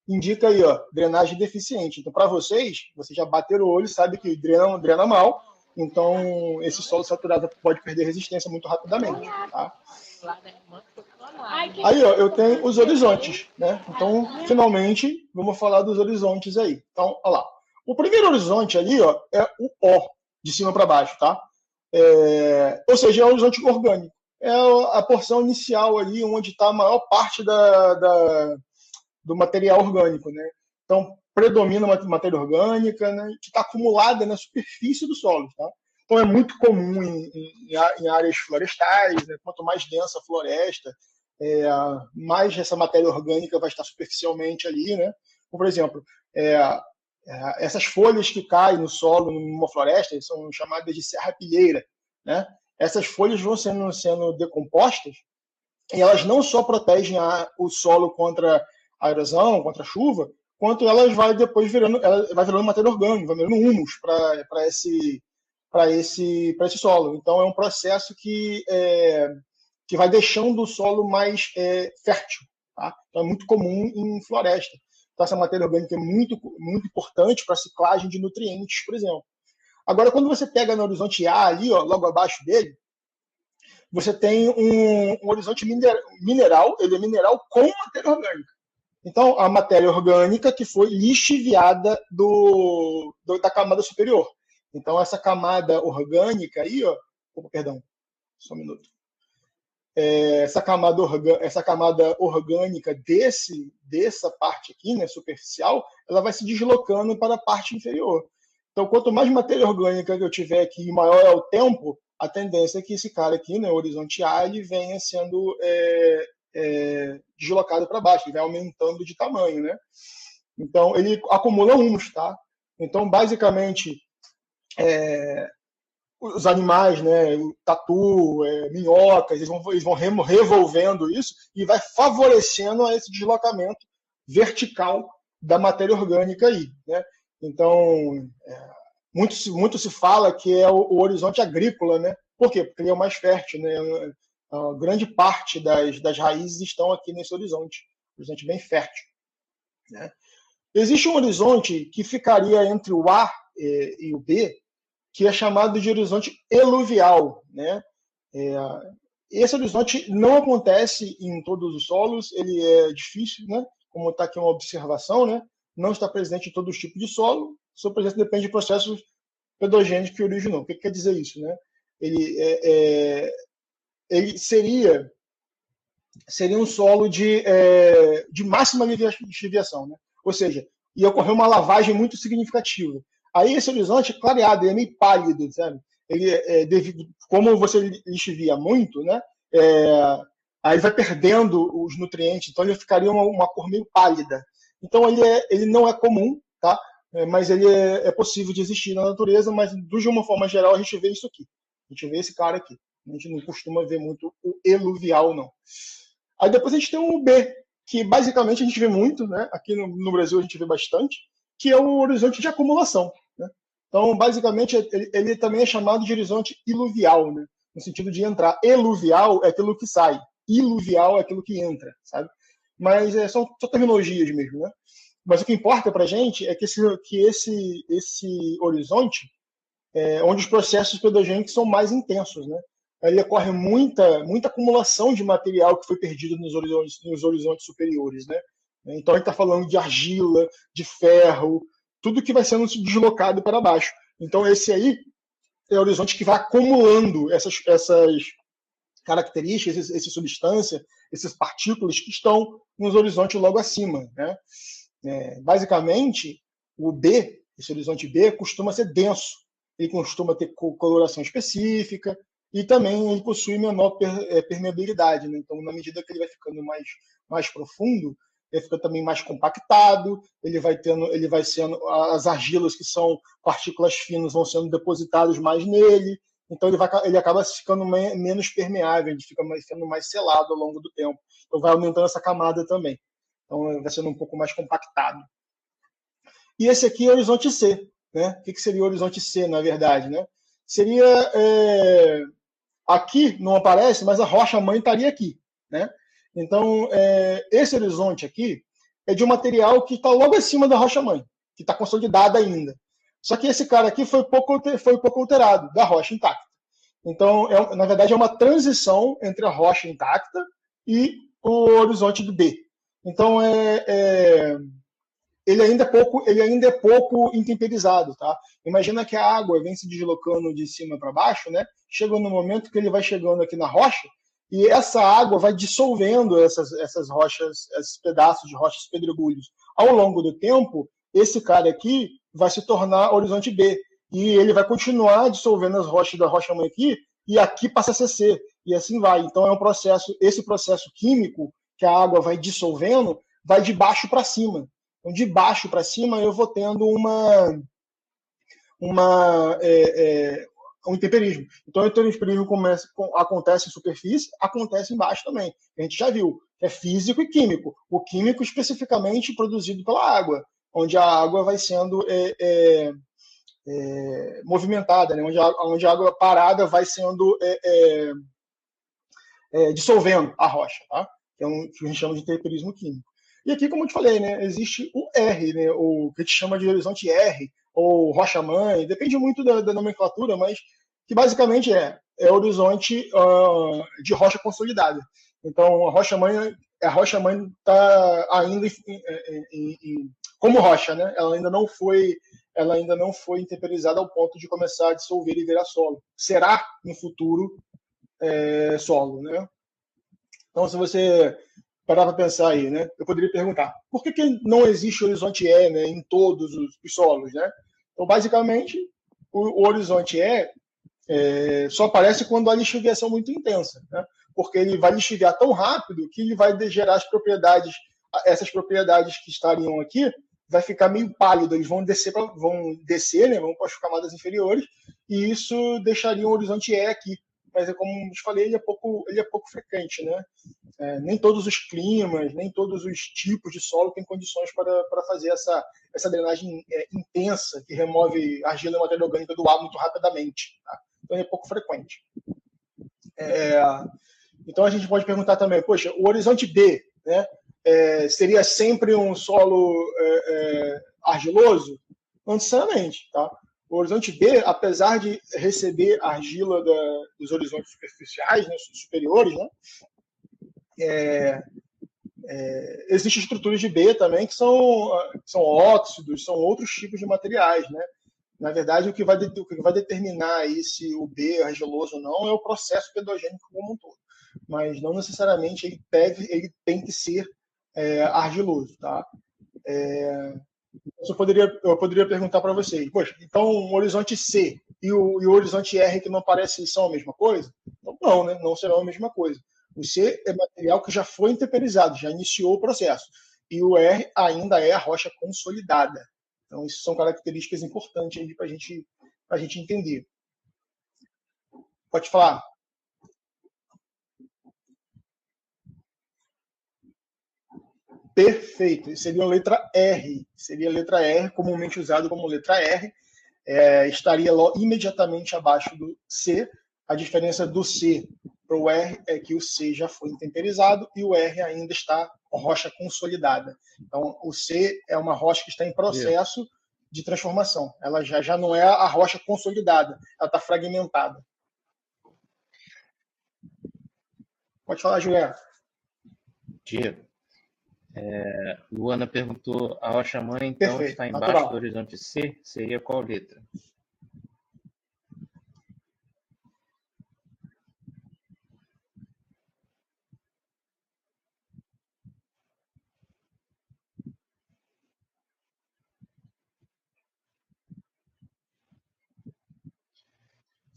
indica aí, ó, drenagem deficiente. Então, para vocês já bateram o olho, sabe que drena mal, então esse solo saturado pode perder resistência muito rapidamente. Tá? Aí, ó, eu tenho os horizontes, né? Então, finalmente, vamos falar dos horizontes aí. Então, olha lá. O primeiro horizonte ali, ó, é o O, de cima para baixo, tá? Ou seja, é o horizonte orgânico. É a porção inicial ali, onde está a maior parte do material orgânico, né? Então, predomina a matéria orgânica, né, que está acumulada na superfície do solo, tá? Então, é muito comum em áreas florestais, né? Quanto mais densa a floresta, mais essa matéria orgânica vai estar superficialmente ali, né? Por exemplo, essas folhas que caem no solo numa floresta são chamadas de serrapilheira, né? Essas folhas vão sendo decompostas e elas não só protegem o solo contra a erosão, contra a chuva, quanto elas vai depois virando matéria orgânica, vai virando humus para esse solo. Então é um processo que vai deixando o solo mais fértil, tá? Então é muito comum em floresta. Então essa matéria orgânica é muito, muito importante para a ciclagem de nutrientes, por exemplo. Agora, quando você pega no horizonte A ali, ó, logo abaixo dele, você tem um horizonte mineral, ele é mineral com matéria orgânica. Então, a matéria orgânica que foi lixiviada da camada superior. Então, essa camada orgânica aí, ó, perdão, só um minuto. essa camada orgânica dessa parte aqui, né, superficial, ela vai se deslocando para a parte inferior. Então, quanto mais matéria orgânica que eu tiver aqui e maior é o tempo, a tendência é que esse cara aqui, né, o horizonte A, ele venha sendo deslocado para baixo, ele vai aumentando de tamanho, né? Então, ele acumula humus, tá? Então, basicamente, os animais, né, tatu, minhocas, eles vão revolvendo isso e vai favorecendo esse deslocamento vertical da matéria orgânica aí, né? Então, muito se fala que é o horizonte agrícola, né? Por quê? Porque ele é o mais fértil, né? A grande parte das raízes estão aqui nesse horizonte bem fértil, né? Existe um horizonte que ficaria entre o A e o B, que é chamado de horizonte eluvial, né? Esse horizonte não acontece em todos os solos, ele é difícil, né? Como está aqui uma observação, né? Não está presente em todos os tipos de solo, sua presença depende de processos pedogênicos que originou. O que quer dizer isso, né? Ele seria um solo de máxima lixiviação, né? Ou seja, ia ocorrer uma lavagem muito significativa. Aí esse horizonte é clareado, ele é meio pálido, sabe? Ele, como você lixivia muito, né? Aí vai perdendo os nutrientes, então ele ficaria uma cor meio pálida. Então ele não é comum, tá? Mas ele é possível de existir na natureza, mas de uma forma geral a gente vê isso aqui. A gente vê esse cara aqui. A gente não costuma ver muito o eluvial, não. Aí depois a gente tem o B, que basicamente a gente vê muito, né? Aqui no Brasil a gente vê bastante, que é o horizonte de acumulação, né? Então, basicamente, ele também é chamado de horizonte iluvial, né? No sentido de entrar. Eluvial é aquilo que sai, iluvial é aquilo que entra, sabe? Mas são terminologias mesmo, né? Mas o que importa para a gente é que esse horizonte onde os processos pedogênicos são mais intensos, né? Aí ocorre muita acumulação de material que foi perdido nos horizontes superiores, né? Então a gente está falando de argila, de ferro, tudo que vai sendo deslocado para baixo. Então esse aí é o horizonte que vai acumulando essas características, essa substância, essas partículas que estão nos horizontes logo acima, né? Basicamente, o B, esse horizonte B, costuma ser denso. Ele costuma ter coloração específica e também ele possui menor permeabilidade, né? Então, na medida que ele vai ficando mais profundo, ele fica também mais compactado, ele vai sendo as argilas, que são partículas finas, vão sendo depositadas mais nele, então ele acaba ficando menos permeável, ele fica sendo mais selado ao longo do tempo. Então vai aumentando essa camada também. Então vai sendo um pouco mais compactado. E esse aqui é o horizonte C, né? O que seria o horizonte C, na verdade, né? Seria aqui não aparece, mas a rocha-mãe estaria aqui, né? Então, esse horizonte aqui é de um material que está logo acima da rocha-mãe, que está consolidada ainda. Só que esse cara aqui foi pouco alterado, da rocha intacta. Então, na verdade, é uma transição entre a rocha intacta e o horizonte do B. Então, ele ainda é pouco intemperizado, tá? Imagina que a água vem se deslocando de cima para baixo, né? Chega no momento que ele vai chegando aqui na rocha, e essa água vai dissolvendo essas rochas, esses pedaços de rochas pedregulhos. Ao longo do tempo, esse cara aqui vai se tornar horizonte B. E ele vai continuar dissolvendo as rochas da rocha-mãe aqui, e aqui passa a ser C. E assim vai. Então é um processo, esse processo químico que a água vai dissolvendo, vai de baixo para cima. Então, de baixo para cima, eu vou tendo um intemperismo. Então, o intemperismo acontece em superfície, acontece embaixo também. A gente já viu, é físico e químico. O químico especificamente produzido pela água, onde a água vai sendo movimentada, né? onde a água parada vai sendo dissolvendo a rocha, tá? Que é que a gente chama de intemperismo químico. E aqui, como eu te falei, né, existe o R, né, o que a gente chama de horizonte R, ou rocha-mãe, depende muito da nomenclatura, mas que basicamente é horizonte de rocha consolidada. Então, a rocha-mãe está ainda como rocha, né? Ela ainda não foi intemperizada ao ponto de começar a dissolver e virar solo. Será, no futuro, solo, né? Então, se você parar para pensar aí, né, eu poderia perguntar, por que não existe horizonte E, né, em todos os solos, né? Então, basicamente, o horizonte E só aparece quando a lixiviação muito intensa, né? Porque ele vai lixiviar tão rápido que ele vai gerar as propriedades, essas propriedades que estariam aqui, vai ficar meio pálido, eles vão descer, né, vão para as camadas inferiores, e isso deixaria um horizonte E aqui. Mas, como eu te falei, ele é pouco frequente, né? Nem todos os climas, nem todos os tipos de solo têm condições para fazer essa drenagem intensa que remove argila e matéria orgânica do ar muito rapidamente. Tá? Então é pouco frequente. Então a gente pode perguntar também, poxa, o horizonte B, né, seria sempre um solo argiloso? Não necessariamente, tá? O horizonte B, apesar de receber argila dos horizontes superficiais, né, superiores, né, existem estruturas de B também que são óxidos, são outros tipos de materiais, né? Na verdade, o que vai determinar aí se o B é argiloso ou não é o processo pedogênico como um todo. Mas não necessariamente ele tem que ser argiloso, tá? Eu poderia perguntar para vocês, poxa, então o horizonte C e o horizonte R que não aparecem são a mesma coisa? Então, não, né? Não serão a mesma coisa. O C é material que já foi intemperizado, já iniciou o processo. E o R ainda é a rocha consolidada. Então, isso são características importantes para a gente entender. Pode falar. Perfeito. Seria a letra R. Seria a letra R, comumente usado como letra R. Estaria imediatamente abaixo do C. A diferença do C para o R é que o C já foi intemperizado e o R ainda está rocha consolidada. Então, o C é uma rocha que está em processo de transformação. Ela já não é a rocha consolidada, ela está fragmentada. Pode falar, Juliano. Diego. Luana perguntou, a rocha-mãe, então, Perfeito, está embaixo natural. do horizonte C? Seria qual letra?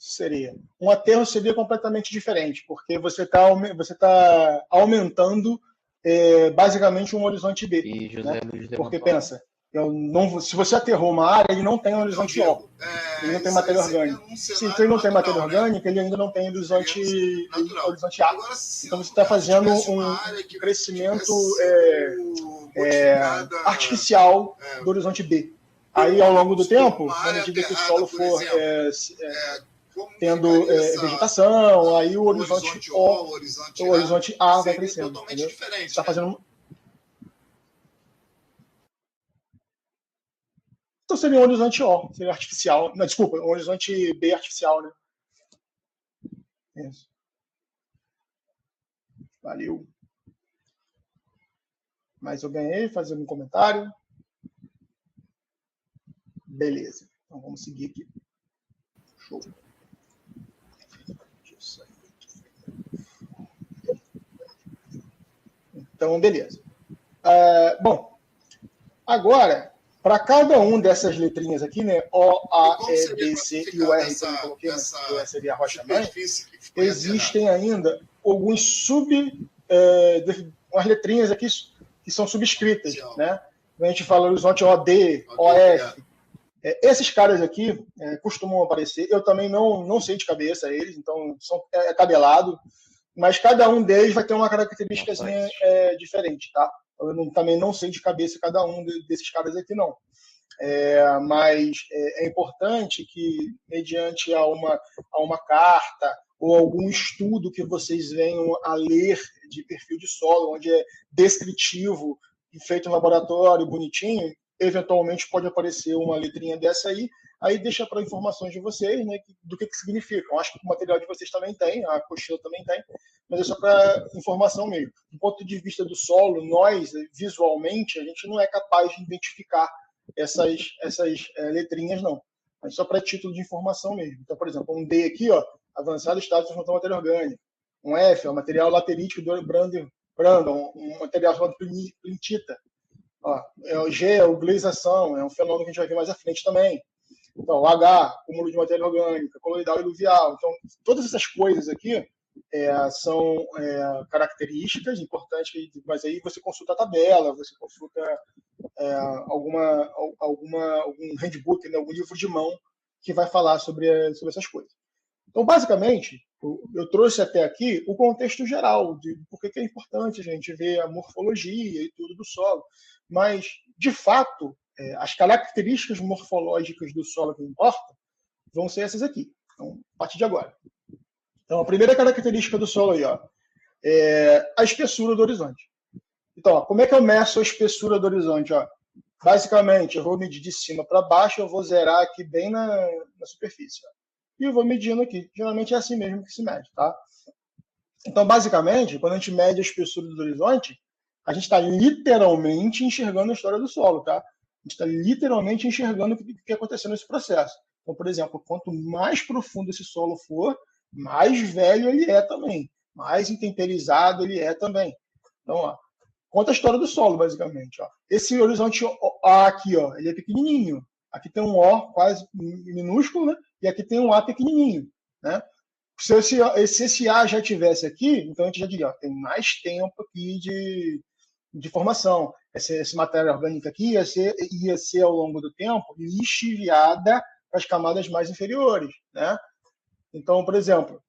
Seria. Um aterro seria completamente diferente, porque você tá aumentando basicamente um horizonte B. E José Né? Luiz Porque levantou. pensa, se você aterrou uma área, ele não tem horizonte O. Ele não tem matéria orgânica. Se ele não tem matéria orgânica, ele ainda não tem horizonte A. Então você está fazendo um crescimento artificial do horizonte B. Aí, ao longo do tempo, na medida que o solo for tendo vegetação, aí o horizonte O, o horizonte A vai crescendo. Entendeu? Você está fazendo. Então seria um horizonte O, seria artificial. Não, desculpa, um horizonte B artificial, né? Isso. Valeu. Mais alguém aí? Fazer algum comentário? Beleza. Então vamos seguir aqui. Show. Então, beleza. Bom, agora, para cada um dessas letrinhas aqui, né, O, A, E, B, C e o R que eu não coloquei, mas que o seria a rocha-mãe, existem ainda alguns umas letrinhas aqui que são subscritas, né? A gente fala horizonte OD, OF. Esses caras aqui costumam aparecer. Eu também não sei de cabeça eles, então é tabelado. Mas cada um deles vai ter uma característica diferente, tá? Eu também não sei de cabeça cada um desses caras aqui, não. Mas é importante que, mediante a uma carta ou algum estudo que vocês venham a ler de perfil de solo, onde é descritivo e feito em laboratório, bonitinho, eventualmente pode aparecer uma letrinha dessa aí deixa para informações de vocês, né, do que significam. Acho que o material de vocês também tem, a apostila também tem, mas é só para informação mesmo. Do ponto de vista do solo, nós, visualmente, a gente não é capaz de identificar essas letrinhas, não. Mas só para título de informação mesmo. Então, por exemplo, um D aqui, ó, avançado estado de transformação matéria orgânica. um F é o material laterítico do Brandon, um material chamado plintita. O G é a gleização, é um fenômeno que a gente vai ver mais à frente também. Então, o H, acúmulo de matéria orgânica, coloidal e luvial. Então, todas essas coisas aqui são características importantes, mas aí você consulta a tabela, você consulta algum handbook, né, algum livro de mão que vai falar sobre essas coisas. Então, basicamente, eu trouxe até aqui o contexto geral de por que é importante a gente ver a morfologia e tudo do solo. Mas, de fato, as características morfológicas do solo que importam vão ser essas aqui. Então, a partir de agora. Então, a primeira característica do solo aí, é a espessura do horizonte. Então, como é que eu meço a espessura do horizonte? Basicamente, eu vou medir de cima para baixo, eu vou zerar aqui bem na superfície. E eu vou medindo aqui. Geralmente é assim mesmo que se mede, tá? Então, basicamente, quando a gente mede a espessura do horizonte, a gente está literalmente enxergando a história do solo, tá? A gente está literalmente enxergando o que aconteceu nesse processo. Então, por exemplo, quanto mais profundo esse solo for, mais velho ele é também, mais intemperizado ele é também. Então, conta a história do solo, basicamente. Esse horizonte A aqui, ele é pequenininho. Aqui tem um O quase minúsculo, né? E aqui tem um A pequenininho, né? Se esse A já tivesse aqui, então a gente já diria, tem mais tempo aqui de formação. Essa matéria orgânica aqui ia ser ao longo do tempo lixiviada para as camadas mais inferiores, né? Então, por exemplo,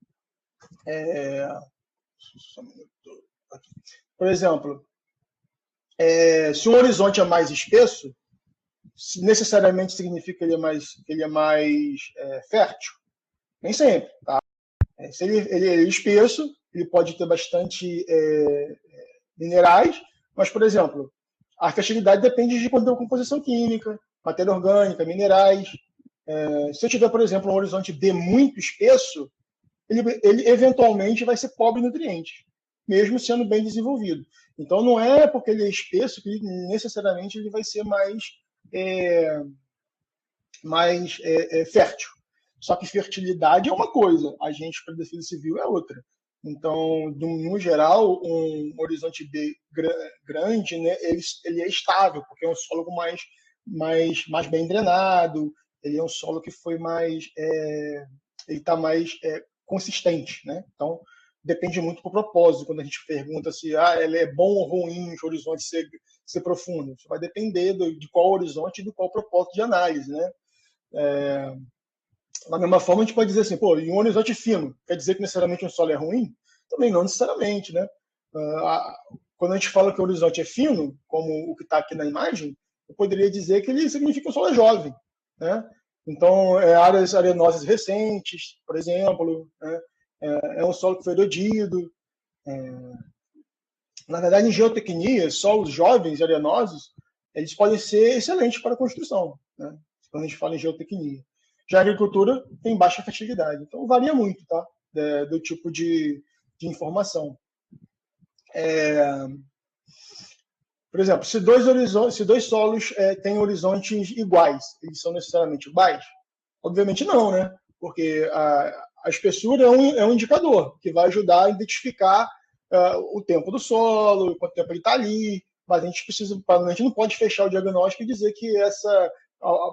se um horizonte é mais espesso, necessariamente significa que ele é mais fértil? Nem sempre, tá? Se ele é espesso, ele pode ter bastante minerais, mas, por exemplo, a fertilidade depende de composição química, matéria orgânica, minerais. Se eu tiver, por exemplo, um horizonte B muito espesso, ele eventualmente vai ser pobre em nutrientes, mesmo sendo bem desenvolvido. Então, não é porque ele é espesso que necessariamente ele vai ser mais fértil. Só que fertilidade é uma coisa, agente para a defesa civil é outra. Então, no geral, um horizonte B grande, né, ele é estável, porque é um solo mais bem drenado, ele é um solo que foi ele está mais consistente, né? Então, depende muito do propósito. Quando a gente pergunta se ele é bom ou ruim o horizonte ser profundo, isso vai depender de qual horizonte e de qual propósito de análise, né? Da mesma forma, a gente pode dizer assim, em um horizonte fino, quer dizer que necessariamente um solo é ruim? Também não necessariamente, né? Quando a gente fala que o horizonte é fino, como o que está aqui na imagem, eu poderia dizer que ele significa que o solo é jovem, né? Então, áreas arenosas recentes, por exemplo, né? É um solo que foi erodido. Na verdade, em geotecnia, solos jovens arenosos, eles podem ser excelentes para a construção, né? Quando a gente fala em geotecnia. Já a agricultura tem baixa fertilidade. Então, varia muito, tá? Do tipo de informação. Por exemplo, se dois solos têm horizontes iguais, eles são necessariamente iguais? Obviamente não, né? Porque a espessura é um indicador que vai ajudar a identificar o tempo do solo, quanto tempo ele está ali, mas a gente não pode fechar o diagnóstico e dizer que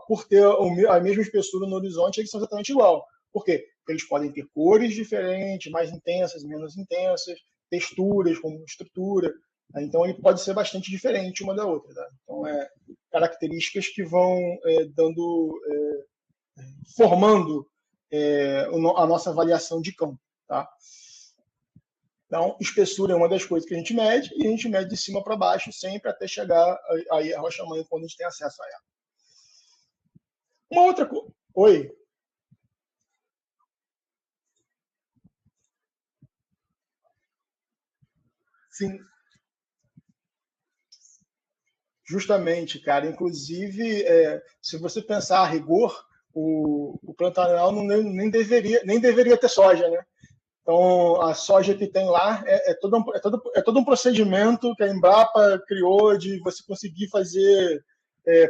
por ter a mesma espessura no horizonte, eles são exatamente igual. Por quê? Porque eles podem ter cores diferentes, mais intensas, menos intensas, texturas como estrutura. Então, ele pode ser bastante diferente uma da outra. Tá? Então, características que vão formando a nossa avaliação de campo. Tá? Então, espessura é uma das coisas que a gente mede, e a gente mede de cima para baixo, sempre até chegar aí a rocha-mãe, quando a gente tem acesso a ela. Uma outra coisa. Oi. Sim. Justamente, cara. Inclusive, se você pensar a rigor, o Pantanal nem deveria ter soja, né? Então, a soja que tem lá é todo um procedimento que a Embrapa criou de você conseguir fazer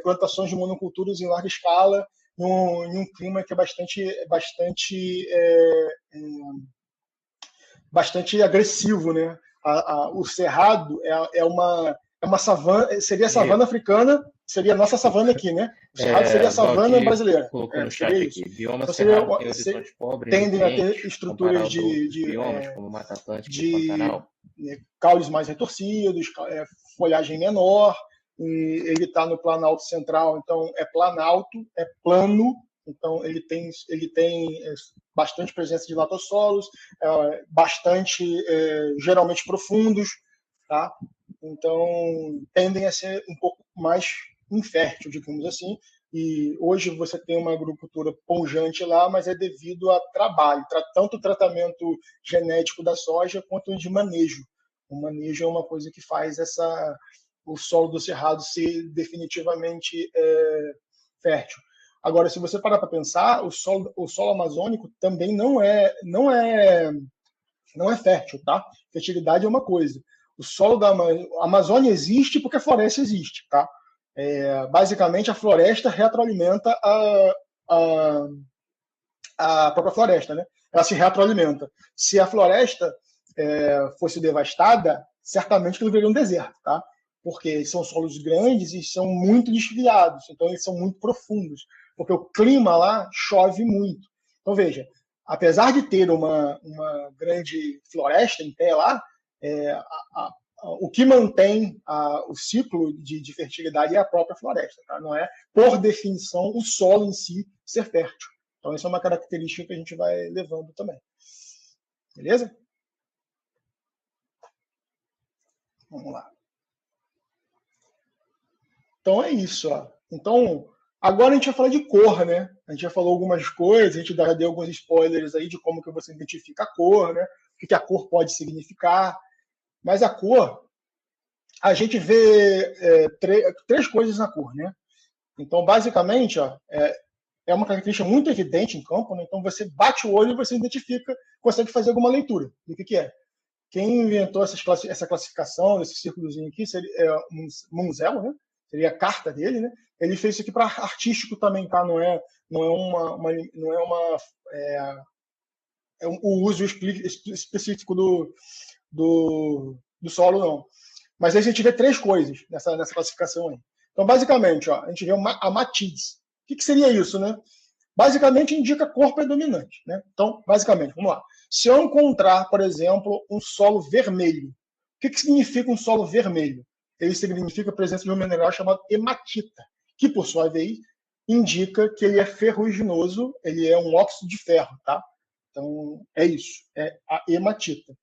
plantações de monoculturas em larga escala em um clima que é bastante bastante agressivo, né? O cerrado é uma savana, seria a savana africana, seria a nossa savana aqui, né? O cerrado seria a savana brasileira. Colocou no chat aqui, bioma então, cerrado tem horizonte pobre, tendem a ter estruturas de biomas como Mata Atlântica e Pantanal. Caules mais retorcidos, folhagem menor, e ele está no Planalto Central, então é planalto, é plano, então ele tem bastante presença de latossolos, bastante, geralmente profundos, tá? Então tendem a ser um pouco mais infértil, digamos assim, e hoje você tem uma agricultura pujante lá, mas é devido a trabalho, tanto o tratamento genético da soja quanto de manejo. O manejo é uma coisa que faz o solo do cerrado ser definitivamente fértil. Agora, se você parar para pensar, o solo amazônico também não é fértil, tá? Fertilidade é uma coisa. O solo da Amazônia existe porque a floresta existe, tá? Basicamente, a floresta retroalimenta a própria floresta, né? Ela se retroalimenta. Se a floresta fosse devastada, certamente ele viria um deserto, tá? Porque são solos grandes e são muito desviados, então eles são muito profundos, porque o clima lá chove muito. Então, veja, apesar de ter uma grande floresta em pé lá, o que mantém o ciclo de fertilidade é a própria floresta, tá? Não é, por definição, o solo em si ser fértil. Então, essa é uma característica que a gente vai levando também. Beleza? Vamos lá. Então, é isso. Ó. Então, agora a gente vai falar de cor, né? A gente já falou algumas coisas, a gente já deu alguns spoilers aí de como que você identifica a cor, né? O que a cor pode significar. Mas a cor, a gente vê três coisas na cor, né? Então, basicamente, ó, é uma característica muito evidente em campo, né? Então você bate o olho e você identifica, consegue fazer alguma leitura do que é. Quem inventou essa classificação, esse círculozinho aqui, seria Munzel, né? Seria a carta dele, né? Ele fez isso aqui para artístico também, tá? Não é o uso específico do solo, não. Mas aí a gente vê três coisas nessa classificação aí. Então, basicamente, ó, a gente vê a matiz. O que seria isso, né? Basicamente indica cor predominante, né? Então, basicamente, vamos lá. Se eu encontrar, por exemplo, um solo vermelho, o que significa um solo vermelho? Ele significa a presença de um mineral chamado hematita, que, por sua vez, indica que ele é ferruginoso, ele é um óxido de ferro, tá? Então, é isso, é a hematita.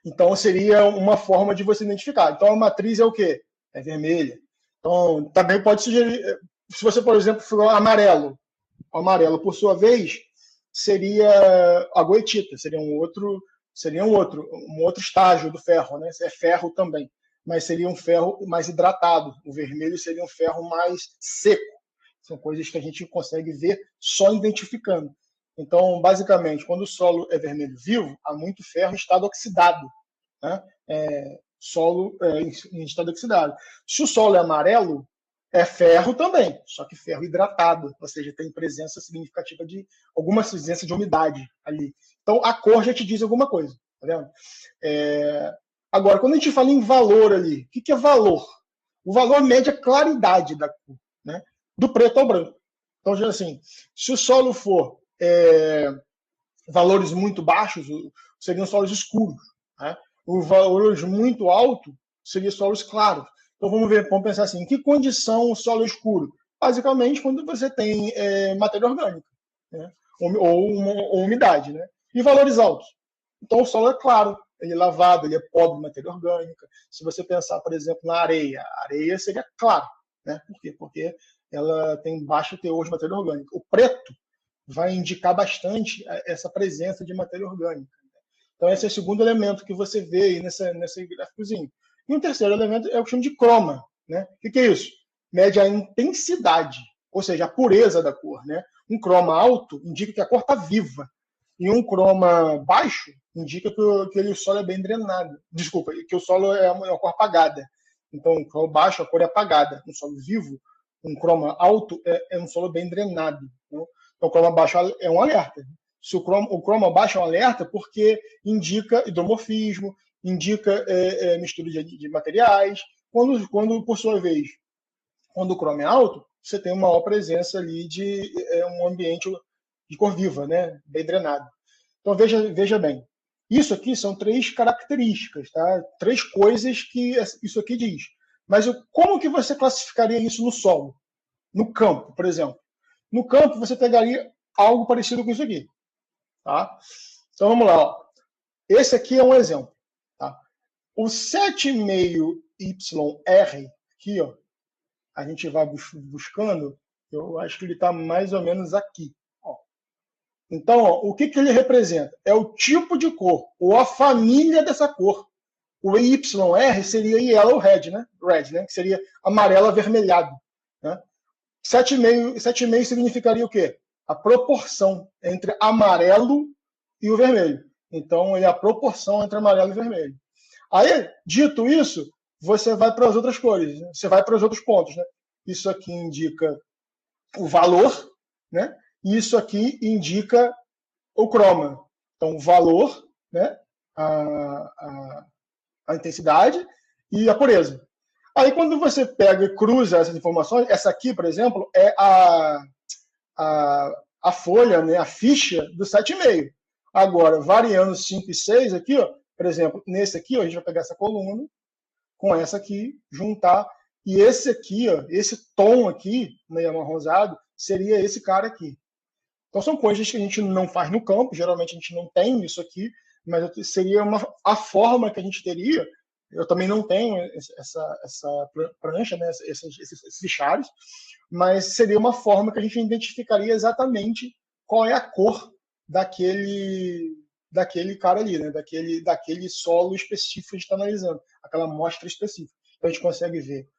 Então, seria uma forma de você identificar. Então, a matriz é o quê? É vermelha. Então, também pode sugerir, se você, por exemplo, for amarelo, o amarelo, por sua vez, seria a goetita, seria um outro estágio do ferro, né? É ferro também, mas seria um ferro mais hidratado. O vermelho seria um ferro mais seco. São coisas que a gente consegue ver só identificando. Então, basicamente, quando o solo é vermelho vivo, há muito ferro em estado oxidado, né? Solo em estado oxidado. Se o solo é amarelo, é ferro também, só que ferro hidratado, ou seja, tem presença significativa de alguma presença de umidade ali. Então, a cor já te diz alguma coisa, tá vendo? Agora, quando a gente fala em valor ali, o que é valor? O valor mede a claridade da cor, né? Do preto ao branco. Então, assim, se o solo for valores muito baixos, seriam solos escuros, né? Os valores muito altos seriam solos claros. Então vamos pensar assim, em que condição o solo é escuro? Basicamente quando você tem matéria orgânica, né? ou umidade, né? E valores altos. Então o solo é claro, ele é lavado, ele é pobre de matéria orgânica. Se você pensar, por exemplo, na areia, a areia seria clara, né? Por quê? Porque ela tem baixo teor de matéria orgânica. O preto vai indicar bastante essa presença de matéria orgânica. Então esse é o segundo elemento que você vê aí nesse gráficozinho. E o terceiro elemento é o que chama de croma, né? O que é isso? Mede a intensidade, ou seja, a pureza da cor, né? Um croma alto indica que a cor está viva. E um croma baixo indica que o solo é bem drenado. Desculpa, que o solo é uma cor apagada. Então, um croma baixo, a cor é apagada. Um solo vivo, um croma alto, é um solo bem drenado. Né? Então, o croma baixo é um alerta. Se o cromo baixa é um alerta porque indica hidromorfismo, indica mistura de materiais. Quando, por sua vez, quando o cromo é alto, você tem uma maior presença ali de um ambiente de cor viva, né? Bem drenado. Então, veja bem. Isso aqui são 3 características, tá? 3 coisas que isso aqui diz. Mas como que você classificaria isso no solo? No campo, por exemplo. No campo, você pegaria algo parecido com isso aqui. Tá? Então, vamos lá. Ó. Esse aqui é um exemplo. Tá? O 7,5YR, aqui, ó, a gente vai buscando, eu acho que ele está mais ou menos aqui. Ó. Então, ó, o que ele representa? É o tipo de cor, ou a família dessa cor. O YR seria yellow red, né? Red, né? Que seria amarelo avermelhado. Né? 7,5 significaria o quê? A proporção entre amarelo e o vermelho. Então, é a proporção entre amarelo e vermelho. Aí, dito isso, você vai para as outras cores, né? Você vai para os outros pontos. Né? Isso aqui indica o valor, né? E isso aqui indica o croma. Então, o valor, né? A intensidade e a pureza. Aí, quando você pega e cruza essas informações, essa aqui, por exemplo, é a folha, né, a ficha do 7,5. Agora, variando 5 e 6 aqui, ó, por exemplo, nesse aqui, ó, a gente vai pegar essa coluna com essa aqui, juntar, e esse aqui, ó, esse tom aqui, meio amarronzado, seria esse cara aqui. Então, são coisas que a gente não faz no campo, geralmente a gente não tem isso aqui, mas seria a forma que a gente teria. Eu também não tenho essa prancha, né, esses fichários, mas seria uma forma que a gente identificaria exatamente qual é a cor daquele cara ali, né, daquele solo específico que a gente está analisando, aquela amostra específica. Então a gente consegue ver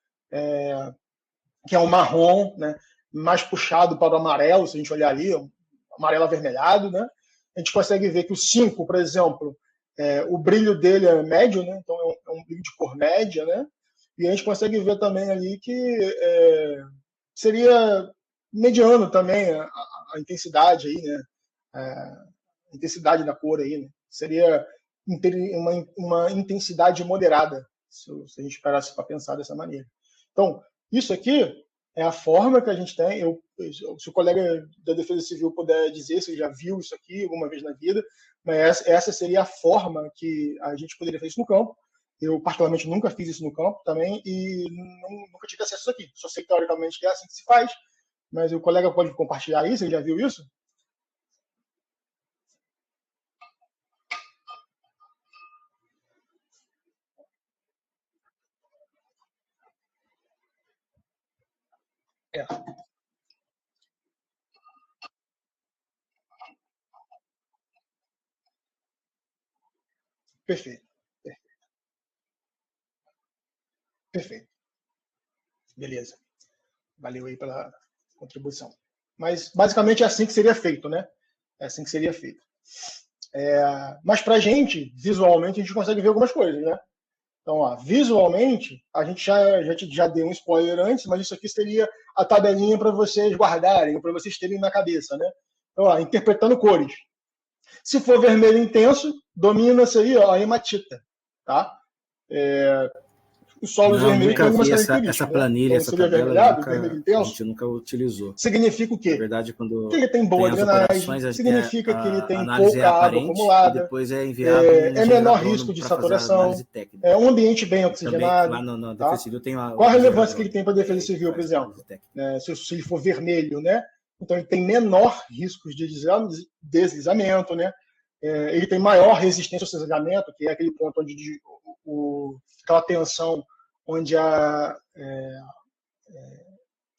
que é um marrom, né, mais puxado para o amarelo, se a gente olhar ali, um amarelo avermelhado, né? A gente consegue ver que o 5, por exemplo, o brilho dele é médio, né? Então é um brilho de cor média, né? E a gente consegue ver também ali que seria mediano também a intensidade aí, né? A intensidade da cor aí, né? Seria uma intensidade moderada, se a gente parasse para pensar dessa maneira. Então, isso aqui é a forma que a gente tem. Se o colega da Defesa Civil puder dizer se ele já viu isso aqui alguma vez na vida, mas essa seria a forma que a gente poderia fazer isso no campo. Eu, particularmente, nunca fiz isso no campo também e nunca tive acesso a isso aqui. Só sei teoricamente que é assim que se faz, mas o colega pode compartilhar isso, ele já viu isso? Perfeito. Perfeito. Beleza. Valeu aí pela contribuição. Mas, basicamente, é assim que seria feito, né? É assim que seria feito. Mas, para a gente, visualmente, a gente consegue ver algumas coisas, né? Então, ó, visualmente, a gente já deu um spoiler antes, mas isso aqui seria a tabelinha para vocês guardarem, para vocês terem na cabeça, né? Então, ó, interpretando cores. Se for vermelho intenso, domina-se aí ó, a hematita, tá? Os solos vermelhos têm algumas características. Essa planilha, né? Então, essa tabela, vermelho intenso, a gente nunca utilizou. Significa o quê? Na verdade, quando que ele tem boa drenagem, significa que ele tem pouca água acumulada, e depois é enviado menor risco de saturação, é um ambiente bem oxigenado. Também, lá na tá? Defesa Civil tem Qual a relevância que ele tem para a Defesa Civil, por exemplo? Se ele for vermelho, né? Então ele tem menor risco de deslizamento, né? Ele tem maior resistência ao deslizamento, que é aquele ponto onde aquela tensão onde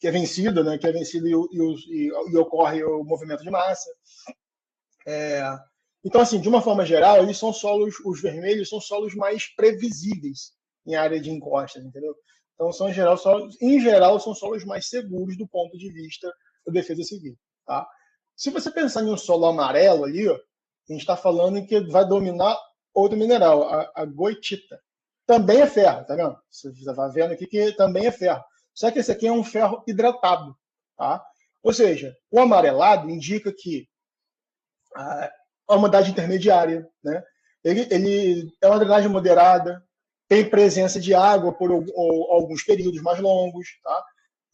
que é vencida, né? Que é vencida e ocorre o movimento de massa. Então, assim, de uma forma geral, eles são solos, os vermelhos são solos mais previsíveis em área de encostas, entendeu? Então, em geral, são solos mais seguros do ponto de vista da Defesa Civil, tá? Se você pensar em um solo amarelo ali, ó, a gente está falando que vai dominar outro mineral, a goetita. Também é ferro, tá vendo? Você está vendo aqui que também é ferro. Só que esse aqui é um ferro hidratado, tá? Ou seja, o amarelado indica que a umidade intermediária, né? Ele é uma drenagem moderada, tem presença de água por alguns períodos mais longos, tá?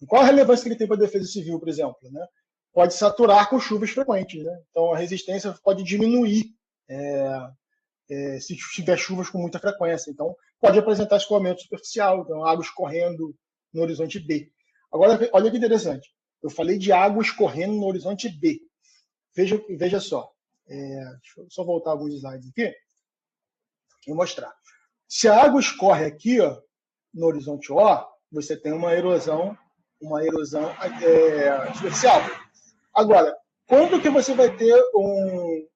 E qual a relevância que ele tem para a defesa civil, por exemplo, né? Pode saturar com chuvas frequentes, né? Então a resistência pode diminuir se tiver chuvas com muita frequência. Então pode apresentar escoamento superficial, então água escorrendo no horizonte B. Agora, olha que interessante. Eu falei de água escorrendo no horizonte B. Veja só. Deixa eu só voltar alguns slides aqui e mostrar. Se a água escorre aqui, ó, no horizonte O, você tem uma erosão superficial. Agora, quando que você vai ter um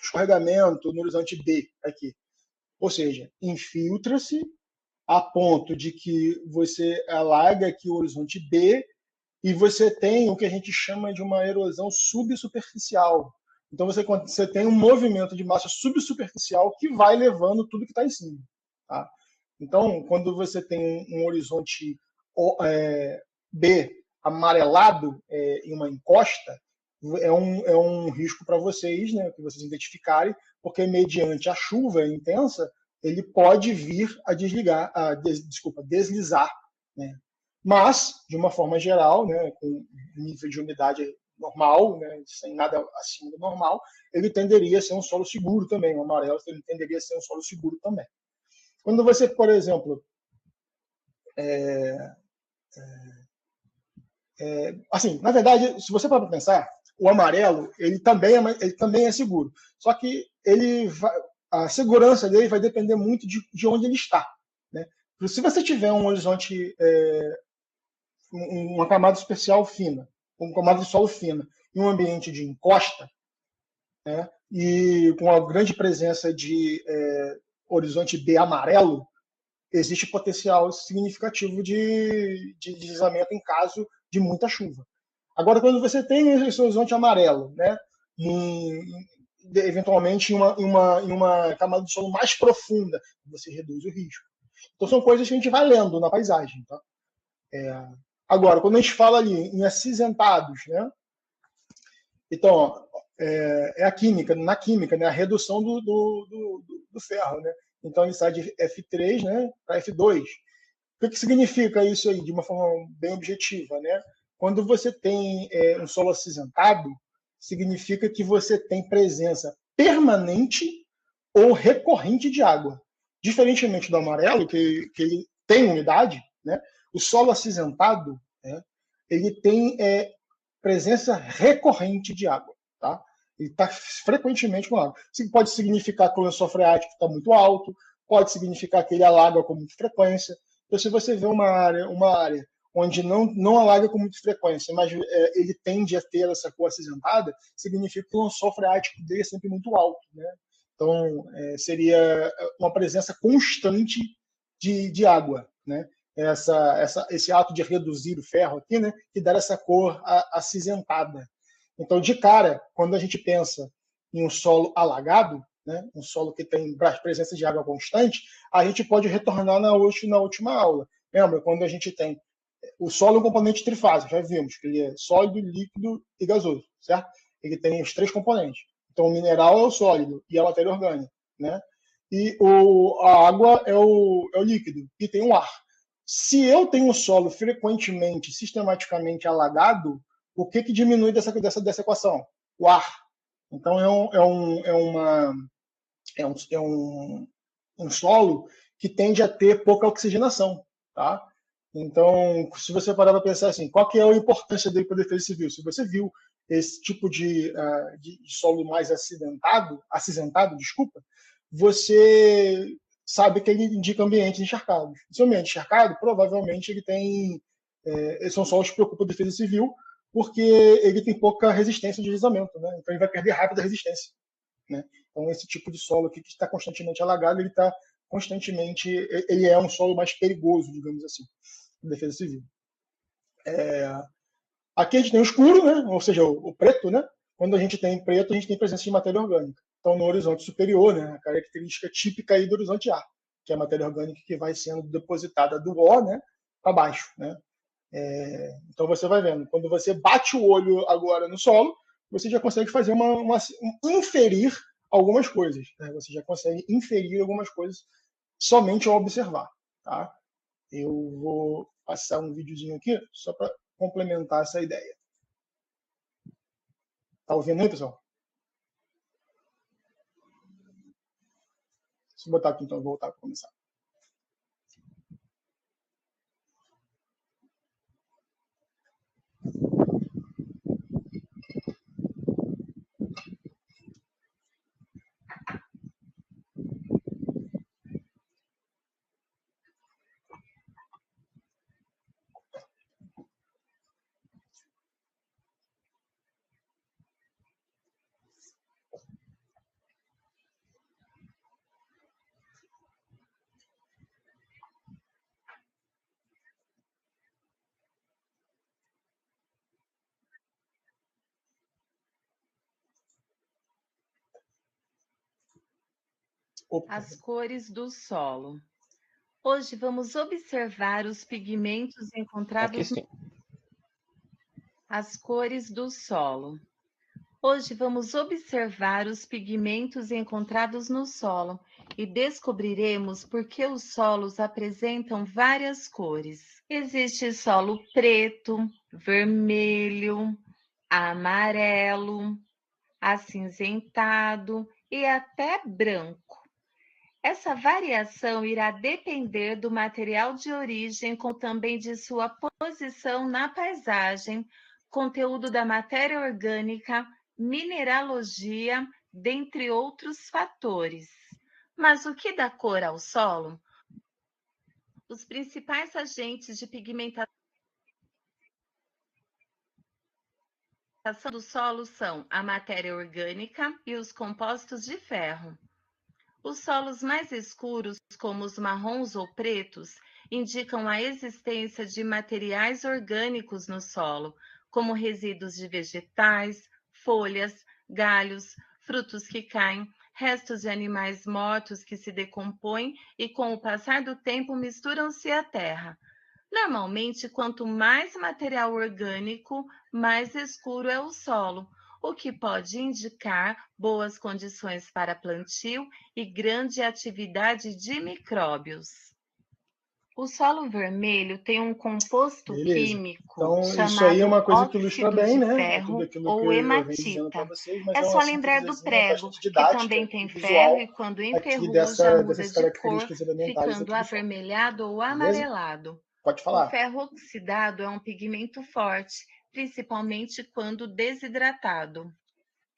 escorregamento no horizonte B aqui? Ou seja, infiltra-se a ponto de que você alaga aqui o horizonte B e você tem o que a gente chama de uma erosão subsuperficial. Então você tem um movimento de massa subsuperficial que vai levando tudo que está em cima. Tá? Então, quando você tem um horizonte B amarelado em uma encosta, é um risco para vocês, né, que vocês identificarem, porque mediante a chuva intensa, ele pode vir a deslizar. Né? Mas, de uma forma geral, né, com nível de umidade normal, né, sem nada acima do normal, ele tenderia a ser um solo seguro também. O amarelo ele tenderia a ser um solo seguro também. Quando você, por exemplo, assim, na verdade, se você para pensar, o amarelo ele também é seguro. Só que a segurança dele vai depender muito de onde ele está. Né? Se você tiver um horizonte, uma camada superficial fina, uma camada de solo fina, em um ambiente de encosta, né, e com uma grande presença de horizonte B amarelo, existe potencial significativo de deslizamento em caso de muita chuva. Agora, quando você tem esse horizonte amarelo, né, eventualmente em uma camada de solo mais profunda, você reduz o risco. Então, são coisas que a gente vai lendo na paisagem. Tá? Agora, quando a gente fala ali em acinzentados, né, então, é a química, na química, né, a redução do ferro. Né? Então, ele sai de F3, né, para F2. O que significa isso aí, de uma forma bem objetiva? Né? Quando você tem um solo acinzentado, significa que você tem presença permanente ou recorrente de água. Diferentemente do amarelo, que ele tem umidade, né? O solo acinzentado, né, ele tem presença recorrente de água. Tá? Ele está frequentemente com água. Isso pode significar que o lençol freático está muito alto, pode significar que ele alaga com muita frequência. Então, se você vê uma área onde não alaga com muita frequência, mas ele tende a ter essa cor acinzentada, significa que o lençol freático dele é sempre muito alto. Né? Então, seria uma presença constante de água. Né? Esse ato de reduzir o ferro aqui, né, que dá essa cor acinzentada. Então, de cara, quando a gente pensa em um solo alagado, né, um solo que tem presença de água constante, a gente pode retornar na última aula. Lembra? Quando a gente tem o solo é um componente trifásico, já vimos que ele é sólido, líquido e gasoso, certo? Ele tem os 3 componentes. Então, o mineral é o sólido e a matéria orgânica, né? E a água é o líquido e tem o ar. Se eu tenho um solo frequentemente, sistematicamente alagado, o que diminui dessa equação? O ar. Então, é um solo que tende a ter pouca oxigenação. Tá? Então, se você parar para pensar assim, qual que é a importância dele para a defesa civil? Se você viu esse tipo de solo mais acinzentado, você sabe que ele indica ambientes encharcados. Esse ambiente encharcado, provavelmente, ele tem... são solos que preocupam a defesa civil, porque ele tem pouca resistência de deslizamento, né? Então ele vai perder rápido a resistência. Né? Então esse tipo de solo aqui que está constantemente alagado, ele é um solo mais perigoso, digamos assim, de defesa civil. Aqui a gente tem o escuro, né? Ou seja, o preto, né? Quando a gente tem preto, a gente tem presença de matéria orgânica. Então no horizonte superior, né, a característica típica aí do horizonte A, que é a matéria orgânica que vai sendo depositada do O, né, para baixo, né? Então você vai vendo, quando você bate o olho agora no solo, você já consegue fazer inferir algumas coisas. Né? Você já consegue inferir algumas coisas somente ao observar. Tá? Eu vou passar um videozinho aqui só para complementar essa ideia. Tá ouvindo aí, pessoal? Deixa eu botar aqui, então, voltar para começar. As cores do solo. Hoje vamos observar os pigmentos Aqui encontrados. sim. As cores do solo. Hoje vamos observar os pigmentos encontrados no solo e descobriremos por que os solos apresentam várias cores. Existe solo preto, vermelho, amarelo, acinzentado e até branco. Essa variação irá depender do material de origem, como também de sua posição na paisagem, conteúdo da matéria orgânica, mineralogia, dentre outros fatores. Mas o que dá cor ao solo? Os principais agentes de pigmentação do solo são a matéria orgânica e os compostos de ferro. Os solos mais escuros, como os marrons ou pretos, indicam a existência de materiais orgânicos no solo, como resíduos de vegetais, folhas, galhos, frutos que caem, restos de animais mortos que se decompõem e, com o passar do tempo, misturam-se à terra. Normalmente, quanto mais material orgânico, mais escuro é o solo, o que pode indicar boas condições para plantio e grande atividade de micróbios. O solo vermelho tem um composto químico então, chamado isso aí é uma coisa que ilustra bem, óxido de né? ferro Tudo aquilo ou que eu venho hematita. dizendo para vocês, mas É é só uma lembrar do síntesezinha prego, bastante que didática também tem e ferro visual e quando aqui enferruja muda dessas de cor, características elementares ficando aqui do solo. avermelhado ou Beleza? amarelado. Pode O falar. ferro oxidado é um pigmento forte, principalmente quando desidratado.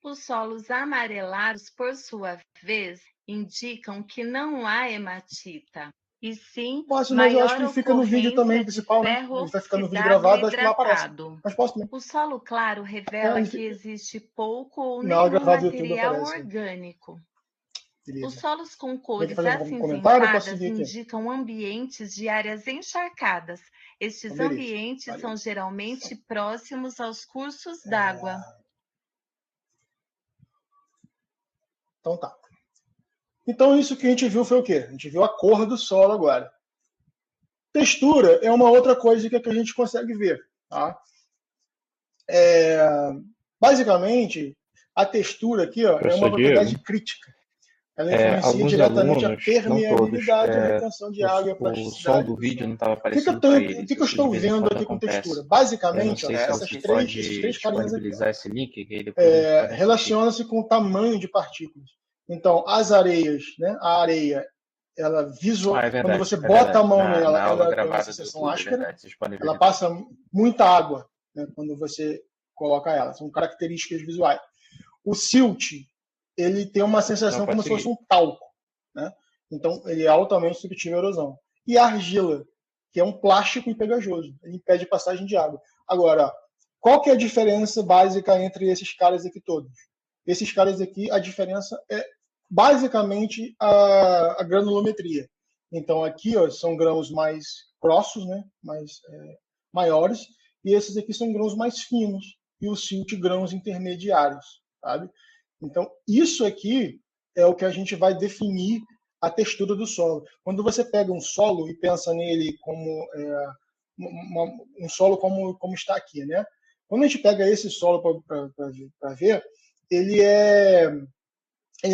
Os solos amarelados, por sua vez, indicam que não há hematita, e sim Posso, mas eu acho maior que fica no vídeo também ocorrência de principal, né? ferro Ele vai ficar no vídeo oxidado gravado, acho que lá aparece. hidratado. Mas posso também. O solo claro revela que fica... existe pouco ou Na hora de nenhum gravar do YouTube material aparece. orgânico. Beleza. Os solos com Tem que cores fazer algum comentário ou posso acinzentadas seguir aqui? indicam ambientes de áreas encharcadas. Estes Então, beleza. ambientes Valeu. são geralmente próximos aos cursos d'água. Então tá. Então isso que a gente viu foi o quê? A gente viu a cor do solo agora. Textura é uma outra coisa que a gente consegue ver. Tá? Basicamente, a textura aqui ó, é uma propriedade crítica. Ela influencia diretamente a permeabilidade e a retenção de água e a plasticidade. O som do vídeo não estava aparecendo O para eles. que eu estou vendo aqui com textura? Basicamente, ó, esses três carinhas aqui, esse link que relaciona-se com o tamanho de partículas. Então, as areias, né, a areia, ela quando você bota a mão nela, ela tem uma sensação áspera, ela passa muita água, né, quando você coloca ela. São características visuais. O silt, ele tem uma sensação como se fosse um talco, né? Então ele é altamente suscetível à erosão. E a argila, que é um plástico e pegajoso, ele impede passagem de água. Agora, qual que é a diferença básica entre esses caras aqui todos? Esses caras aqui, a diferença é basicamente a granulometria. Então aqui ó, são grãos mais grossos, né? Maiores, e esses aqui são grãos mais finos, e o silt grãos intermediários, sabe? Então, isso aqui é o que a gente vai definir a textura do solo. Quando você pega um solo e pensa nele como um solo como está aqui, né? Quando a gente pega esse solo para ver, ele é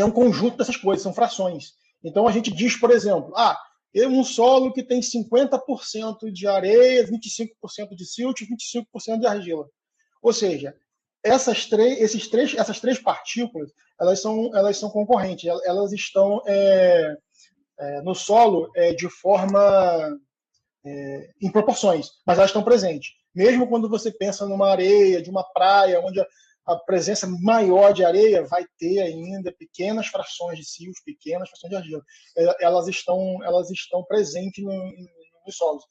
um conjunto dessas coisas, são frações. Então a gente diz, por exemplo, um solo que tem 50% de areia, 25% de silt, 25% de argila. Ou seja, essas três partículas, elas são concorrentes, elas estão no solo de forma em proporções, mas elas estão presentes. Mesmo quando você pensa numa areia, de uma praia, onde a presença maior de areia vai ter ainda pequenas frações de silt, pequenas frações de argila. Elas estão presentes nos solos.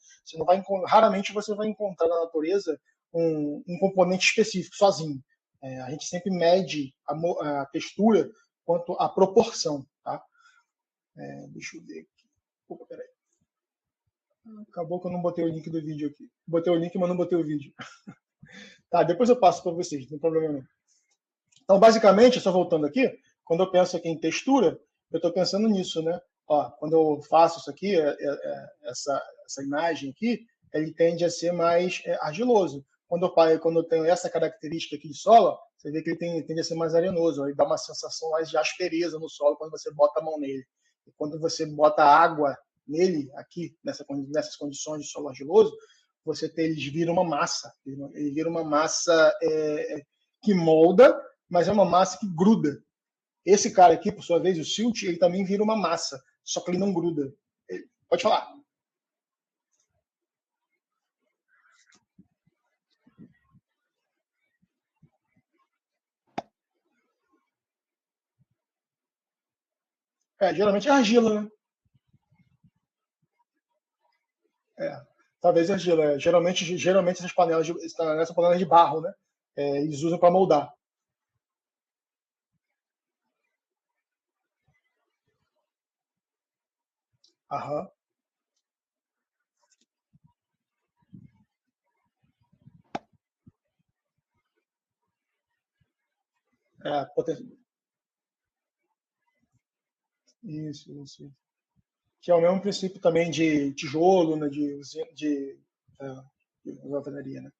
Raramente você vai encontrar na natureza um componente específico, sozinho. A gente sempre mede a textura quanto à proporção. Tá? Deixa eu ver aqui. Opa, peraí. Acabou que eu não botei o link do vídeo aqui. Botei o link, mas não botei o vídeo. Tá, depois eu passo para vocês, não tem problema não. Então, basicamente, só voltando aqui, quando eu penso aqui em textura, eu estou pensando nisso, né? Quando eu faço isso aqui, essa imagem aqui, ele tende a ser mais argiloso. Quando eu tenho essa característica aqui de solo, você vê que ele tende a ser mais arenoso. Ele dá uma sensação mais de aspereza no solo quando você bota a mão nele. E quando você bota água nele, aqui, nessas condições de solo argiloso, ele vira uma massa. Ele vira uma massa que molda, mas é uma massa que gruda. Esse cara aqui, por sua vez, o silt, ele também vira uma massa, só que ele não gruda. Pode falar. Geralmente é argila, né? Talvez argila. Geralmente essas panelas nessa panela de barro, né? Eles usam para moldar. Aham. Isso. Que é o mesmo princípio também de tijolo, né? de alvenaria, né?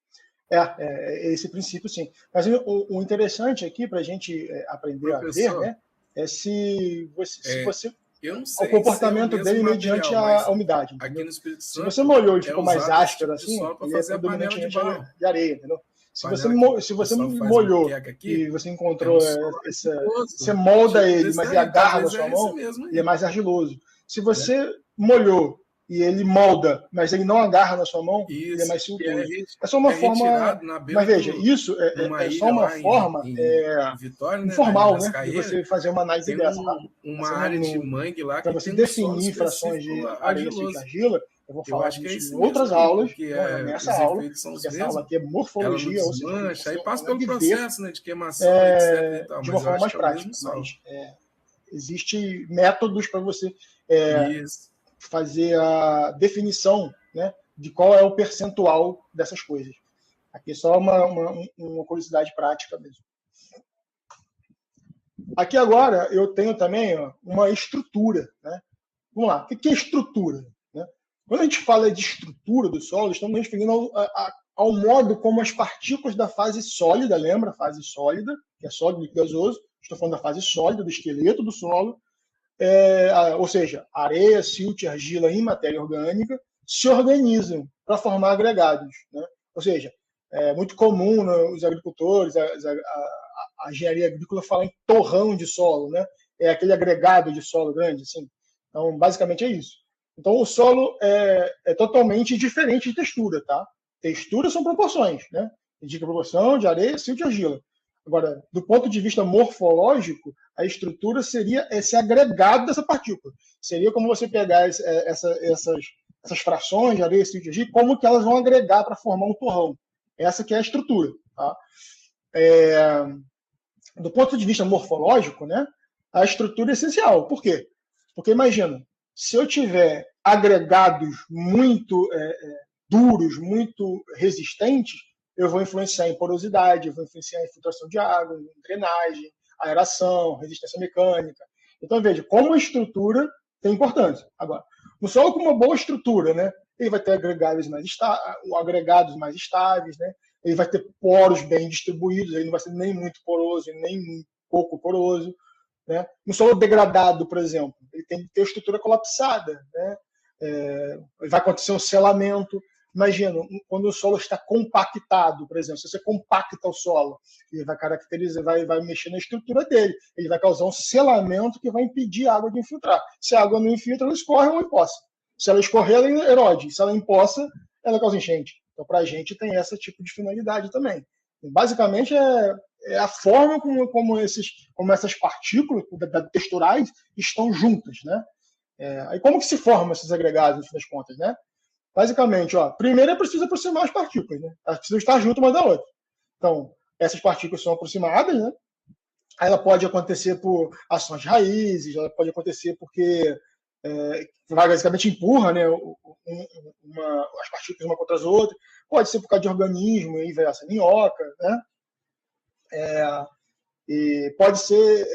Esse princípio, sim. Mas o interessante aqui para a gente aprender Professor, a ver, né? Se você eu não sei o comportamento se dele mediante a umidade. Aqui no Espírito Santo, se você molhou e ficou mais áspero assim, ele é predominantemente de areia, entendeu? Se você molhou e você encontrou você molda ele, mas ele agarra na sua mão, ele é mais argiloso. Se você molhou e ele molda, mas ele não agarra na sua mão, ele é mais siltoso. É só uma forma. Mas veja, isso é só uma forma informal, né? De você fazer uma análise dessa. Uma área de mangue lá para você definir frações de areia e argila. Eu vou falar disso em outras aulas, nessa aula, porque essa aula aqui é morfologia, ou seja, aí passa pelo processo, né, de queimação, etc. E tal, de uma forma mais prática. Existem métodos para você fazer a definição, né, de qual é o percentual dessas coisas. Aqui é só uma curiosidade prática mesmo. Aqui agora eu tenho também uma estrutura. Né? Vamos lá, o que é estrutura? Né? Quando a gente fala de estrutura do solo, estamos nos referindo ao modo como as partículas da fase sólida, lembra? Fase sólida, que é sólido e gasoso, estou falando da fase sólida, do esqueleto do solo, ou seja, areia, silt, argila e matéria orgânica se organizam para formar agregados. Né? Ou seja, é muito comum os agricultores, a engenharia agrícola fala em torrão de solo, né? É aquele agregado de solo grande, assim. Então, basicamente é isso. Então, o solo é totalmente diferente de textura, tá? Textura são proporções, né? Indica proporção de areia, silt e argila. Agora, do ponto de vista morfológico, a estrutura seria esse agregado dessa partícula. Seria como você pegar essas frações de areia, silt e argila, como que elas vão agregar para formar um torrão. Essa que é a estrutura. Tá? Do ponto de vista morfológico, né, a estrutura é essencial. Por quê? Porque, imagina, se eu tiver agregados muito duros, muito resistentes, eu vou influenciar em porosidade, eu vou influenciar em filtração de água, em drenagem, aeração, resistência mecânica. Então, veja, como a estrutura tem importância. Agora, no solo com uma boa estrutura, né, ele vai ter agregados mais estáveis, né, ele vai ter poros bem distribuídos, ele não vai ser nem muito poroso e nem pouco poroso, né? No solo degradado, por exemplo, ele tem que ter estrutura colapsada, né? Vai acontecer um selamento. Imagina, quando o solo está compactado, por exemplo, se você compacta o solo, ele vai caracterizar, vai mexer na estrutura dele, ele vai causar um selamento que vai impedir a água de infiltrar. Se a água não infiltra, ela escorre ou empoça. Se ela escorrer, ela erode. Se ela empoça, ela causa enchente. Então, para a gente, tem esse tipo de finalidade também. Basicamente, é a forma como essas partículas texturais estão juntas, né? Aí como que se formam esses agregados, no fim das contas, né? Basicamente, primeiro é preciso aproximar as partículas, né? Elas precisam estar juntas uma da outra. Então, essas partículas são aproximadas, né? Aí ela pode acontecer por ações de raízes, ela pode acontecer porque basicamente empurra, né, as partículas uma contra as outras, pode ser por causa de organismo, e vai essa minhoca, né? E pode ser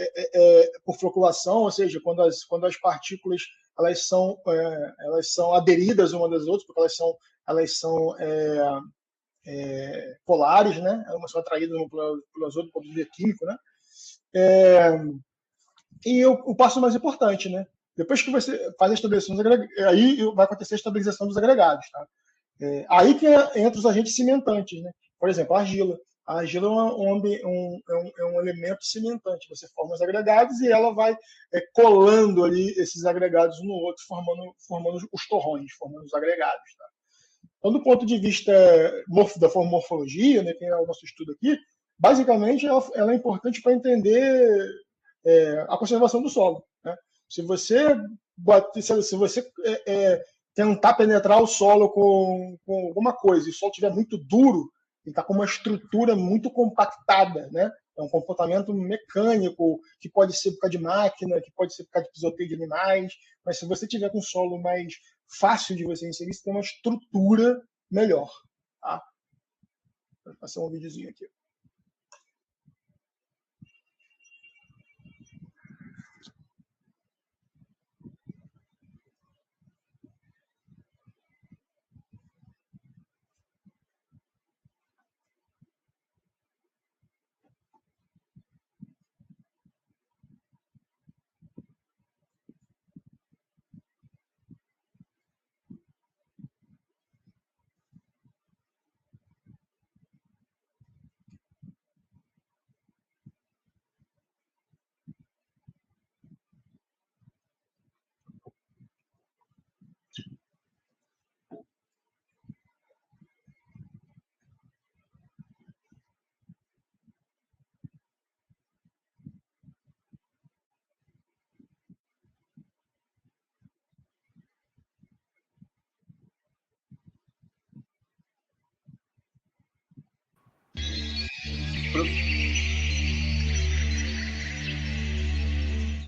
por floculação, ou seja, quando as partículas elas são aderidas umas das outras, porque elas são polares, né? Elas são atraídas uma pelas outras por poder químico, né? E o passo mais importante, né? Depois que você faz a estabilização dos agregados, aí vai acontecer a estabilização dos agregados, tá? Aí que entra os agentes cimentantes, né? Por exemplo, a argila. A argila é um elemento cimentante. Você forma os agregados e ela vai colando ali esses agregados um no outro, formando os torrões, formando os agregados. Tá? Então, do ponto de vista da morfologia, né, que é o nosso estudo aqui, basicamente ela é importante para entender a conservação do solo. Né? Se você tentar penetrar o solo com alguma coisa e o solo estiver muito duro, ele está com uma estrutura muito compactada, né? É um comportamento mecânico, que pode ser por causa de máquina, que pode ser por causa de pisoteio de animais, mas se você tiver com um solo mais fácil de você inserir, você tem uma estrutura melhor. Tá? Vou passar um videozinho aqui.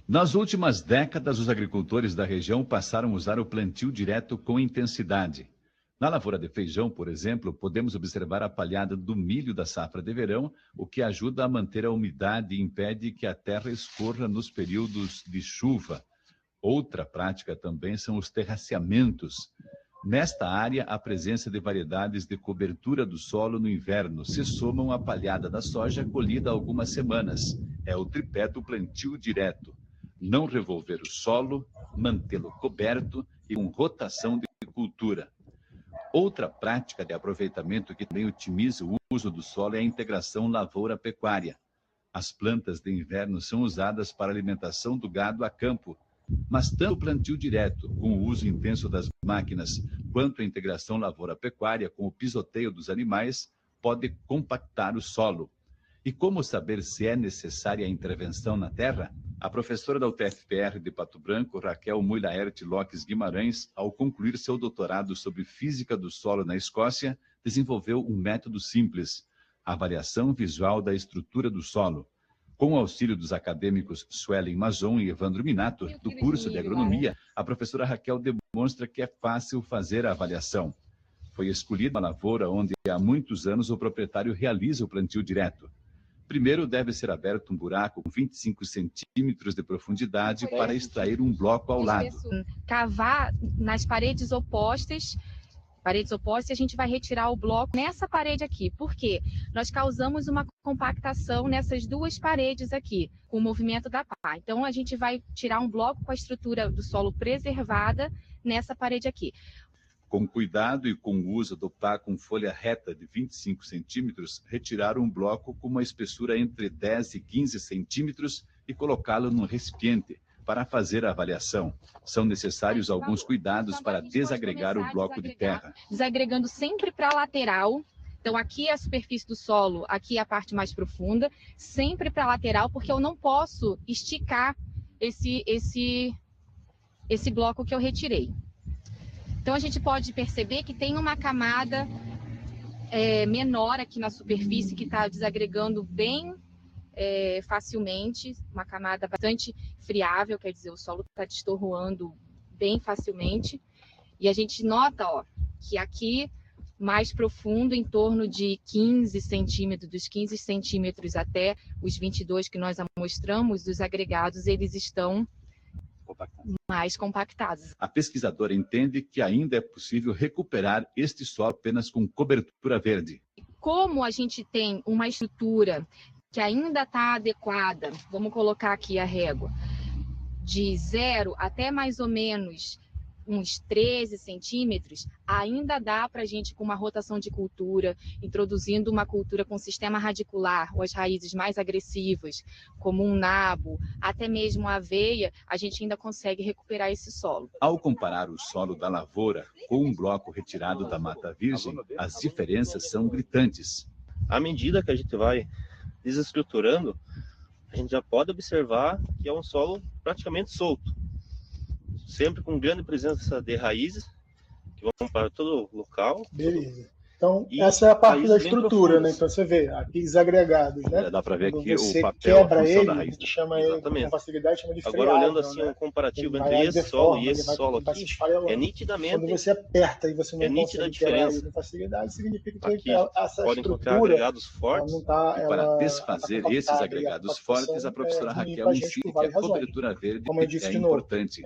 Nas últimas décadas, os agricultores da região passaram a usar o plantio direto com intensidade. Na lavoura de feijão, por exemplo, podemos observar a palhada do milho da safra de verão, o que ajuda a manter a umidade e impede que a terra escorra nos períodos de chuva. Outra prática também são os terraceamentos. Nesta área, a presença de variedades de cobertura do solo no inverno se somam à palhada da soja colhida há algumas semanas. É o tripé do plantio direto. Não revolver o solo, mantê-lo coberto e com rotação de cultura. Outra prática de aproveitamento que também otimiza o uso do solo é a integração lavoura-pecuária. As plantas de inverno são usadas para a alimentação do gado a campo, mas tanto o plantio direto, com o uso intenso das máquinas, quanto a integração lavoura-pecuária com o pisoteio dos animais, pode compactar o solo. E como saber se é necessária a intervenção na terra? A professora da UTFPR de Pato Branco, Raquel Muylaert Lopes Guimarães, ao concluir seu doutorado sobre física do solo na Escócia, desenvolveu um método simples, a avaliação visual da estrutura do solo. Com o auxílio dos acadêmicos Suelen Mazon e Evandro Minato, do curso de agronomia, a professora Raquel demonstra que é fácil fazer a avaliação. Foi escolhida uma lavoura onde há muitos anos o proprietário realiza o plantio direto. Primeiro deve ser aberto um buraco com 25 centímetros de profundidade para extrair um bloco ao lado. Cavar nas paredes opostas paredes opostas, e a gente vai retirar o bloco nessa parede aqui. Por quê? Nós causamos uma compactação nessas duas paredes aqui, com o movimento da pá. Então, a gente vai tirar um bloco com a estrutura do solo preservada nessa parede aqui. Com cuidado e com o uso do pá com folha reta de 25 centímetros, retirar um bloco com uma espessura entre 10 e 15 centímetros e colocá-lo num recipiente. Para fazer a avaliação, são necessários alguns cuidados para desagregar o bloco de terra. Desagregando sempre para a lateral. Então, aqui é a superfície do solo, aqui é a parte mais profunda, sempre para a lateral, porque eu não posso esticar esse bloco que eu retirei. Então, a gente pode perceber que tem uma camada menor aqui na superfície, que está desagregando bem facilmente, uma camada bastante friável, quer dizer, o solo está destorroando bem facilmente. E a gente nota, ó, que aqui, mais profundo, em torno de 15 centímetros, dos 15 centímetros até os 22 que nós mostramos, os agregados, eles estão mais compactados. A pesquisadora entende que ainda é possível recuperar este solo apenas com cobertura verde. Como a gente tem uma estrutura que ainda está adequada, vamos colocar aqui a régua, de 0 até mais ou menos uns 13 centímetros, ainda dá para a gente, com uma rotação de cultura, introduzindo uma cultura com sistema radicular, ou as raízes mais agressivas, como um nabo, até mesmo a aveia, a gente ainda consegue recuperar esse solo. Ao comparar o solo da lavoura com um bloco retirado da mata virgem, as diferenças são gritantes. À medida que a gente vai desestruturando, a gente já pode observar que é um solo praticamente solto, sempre com grande presença de raízes que vão para todo o local. Beleza. Então, essa é a parte da estrutura, né? Então, você vê aqui desagregados, né? Dá para ver aqui você o papel, quebra a função ele, da raiz. a gente chama ele com facilidade, chama de Agora, freável, olhando assim, né? um comparativo Ele entre vai esse deforma, solo e esse solo aqui, é nitidamente... Quando você aperta e você não consegue quebrar ele com facilidade, significa que essa pode encontrar estrutura agregados fortes. não tá, E para desfazer esses agregados fortes, a professora Raquel ensina que a cobertura verde é importante.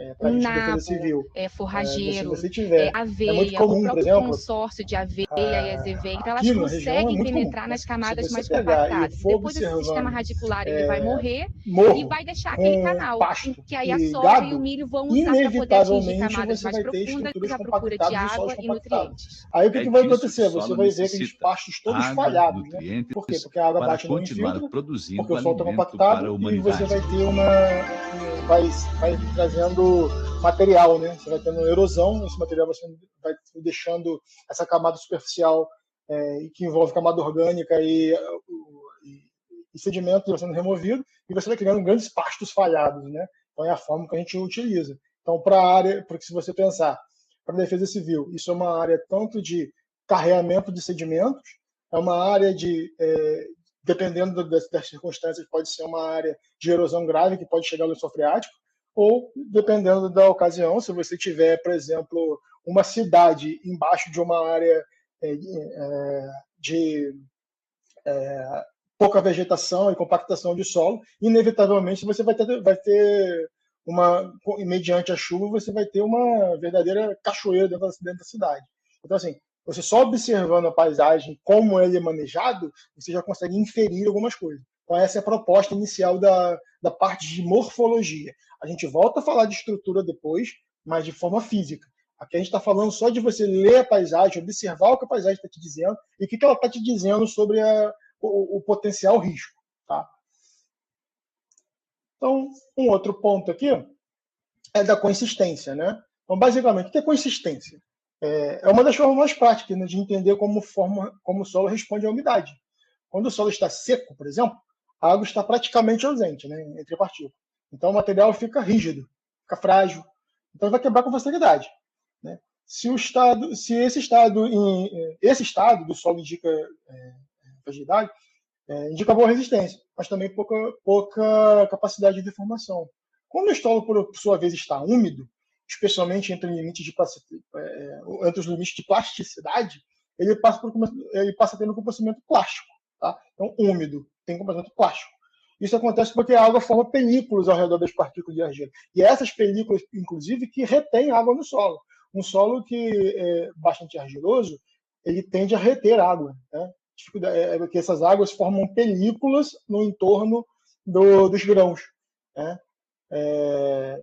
Forrageiro, se você tiver, aveia, muito comum, o próprio por exemplo, consórcio de aveia e azeveia, então elas região conseguem penetrar nas camadas mais compactadas. Depois esse sistema radicular ele vai morrer e vai deixar aquele canal, que aí a soja e o milho vão usar para poder atingir camadas mais profundas à procura de água e nutrientes. Aí o que vai acontecer? Você vai ver aqueles pastos todos falhados, né? Por quê? Porque a água bate no infiltro, porque o solo está compactado e você vai ter vai trazendo material, né? Você vai tendo erosão, esse material você vai deixando essa camada superficial que envolve camada orgânica e sedimento sendo removido, e você vai criando grandes pastos falhados, né? Então é a forma que a gente utiliza. Então, para a área, porque se você pensar, para a defesa civil, isso é uma área tanto de carreamento de sedimentos, é uma área dependendo das circunstâncias, pode ser uma área de erosão grave, que pode chegar ao lençol freático, ou, dependendo da ocasião, se você tiver, por exemplo, uma cidade embaixo de uma área de pouca vegetação e compactação de solo, inevitavelmente você vai ter mediante a chuva, você vai ter uma verdadeira cachoeira dentro da cidade. Então, assim, você só observando a paisagem, como ele é manejado, você já consegue inferir algumas coisas. Então, essa é a proposta inicial da parte de morfologia. A gente volta a falar de estrutura depois, mas de forma física. Aqui a gente está falando só de você ler a paisagem, observar o que a paisagem está te dizendo e o que ela está te dizendo sobre o potencial risco. Tá? Então, um outro ponto aqui é da consistência. Né? Então, basicamente, o que é consistência? É uma das formas mais práticas, né, de entender como o solo responde à umidade. Quando o solo está seco, por exemplo, a água está praticamente ausente, né, entre partículas. Então, o material fica rígido, fica frágil. Então, vai quebrar com facilidade. Né? Se esse estado do solo indica fragilidade, indica boa resistência, mas também pouca capacidade de deformação. Quando o solo, por sua vez, está úmido, especialmente entre os limites de plasticidade, ele passa a ter um comportamento plástico. Tá? Então, úmido tem comportamento plástico. Isso acontece porque a água forma películas ao redor das partículas de argila. E essas películas, inclusive, que retêm água no solo. Um solo que é bastante argiloso, ele tende a reter água, né? Porque essas águas formam películas no entorno dos grãos, né?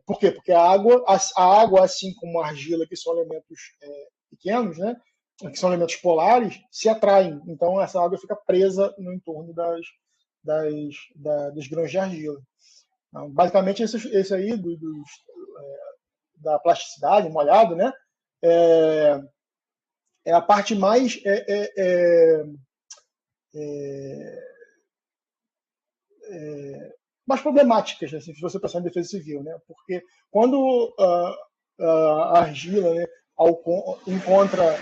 Por quê? Porque a água, assim como a argila, que são elementos pequenos, né? Que são elementos polares, se atraem. Então, essa água fica presa no entorno dos grãos de argila. Então, basicamente, esse aí da plasticidade, molhado, né? É a parte mais mais problemáticas, assim, se você pensar em defesa civil, né? Porque quando a argila, né, encontra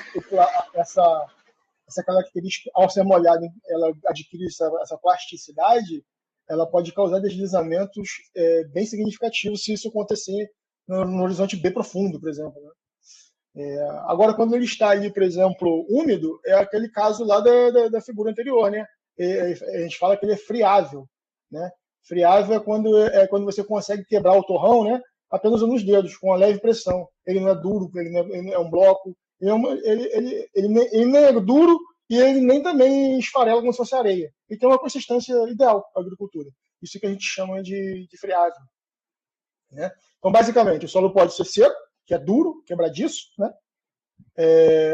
essa característica, ao ser molhada, ela adquire essa plasticidade, ela pode causar deslizamentos bem significativos se isso acontecer no horizonte B profundo, por exemplo, né? Agora, quando ele está ali, por exemplo, úmido, é aquele caso lá da figura anterior, né? A gente fala que ele é friável, né? Friável é quando você consegue quebrar o torrão, né? Apenas nos dedos, com uma leve pressão. Ele não é duro, ele não é um bloco, ele nem é duro e ele nem também esfarela como se fosse areia. Ele tem uma consistência ideal para a agricultura. Isso que a gente chama de friável, né? Então, basicamente, o solo pode ser seco, que é duro, quebradiço, né?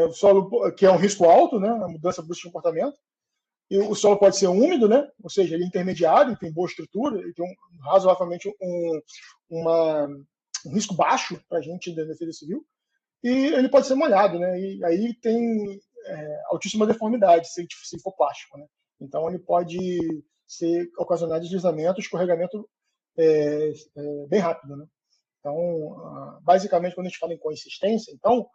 O solo que é um risco alto, né? A mudança brusca de comportamento. E o solo pode ser úmido, né? Ou seja, ele é intermediário, tem boa estrutura, ele tem razoavelmente um risco baixo para a gente da defesa civil. E ele pode ser molhado, né? E aí tem altíssima deformidade se for plástico, né? Então ele pode ocasionar deslizamento, escorregamento bem rápido, né? Então, basicamente, quando a gente fala em consistência, então,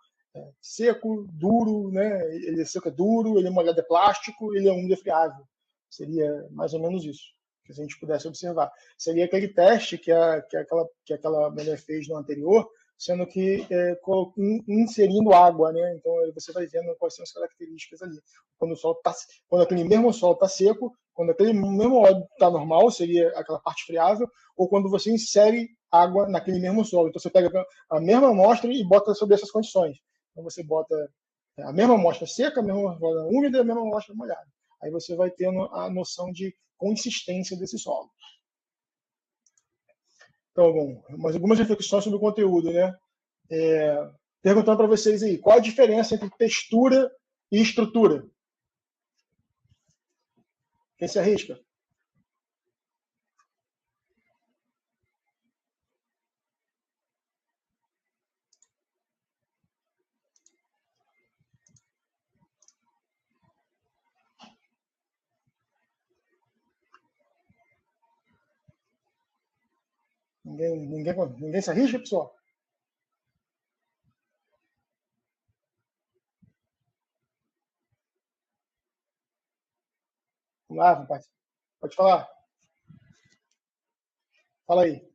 seco, duro, né? Ele é seco, é duro, ele é molhado, é plástico, ele é úmido, é friável. Seria mais ou menos isso, que se a gente pudesse observar. Seria aquele teste que aquela mulher fez no anterior, sendo que inserindo água, né? Então você vai vendo quais são as características ali. Quando aquele mesmo solo está seco, quando aquele mesmo óleo está normal, seria aquela parte friável, ou quando você insere água naquele mesmo solo. Então você pega a mesma amostra e bota sobre essas condições. Então você bota a mesma amostra seca, a mesma amostra úmida e a mesma amostra molhada. Aí você vai tendo a noção de consistência desse solo. Então, bom, mais algumas reflexões sobre o conteúdo, né? Perguntando para vocês aí, qual a diferença entre textura e estrutura? Quem se arrisca? Ninguém se arrisca, pessoal? Vamos lá, rapaz. Pode falar. Fala aí.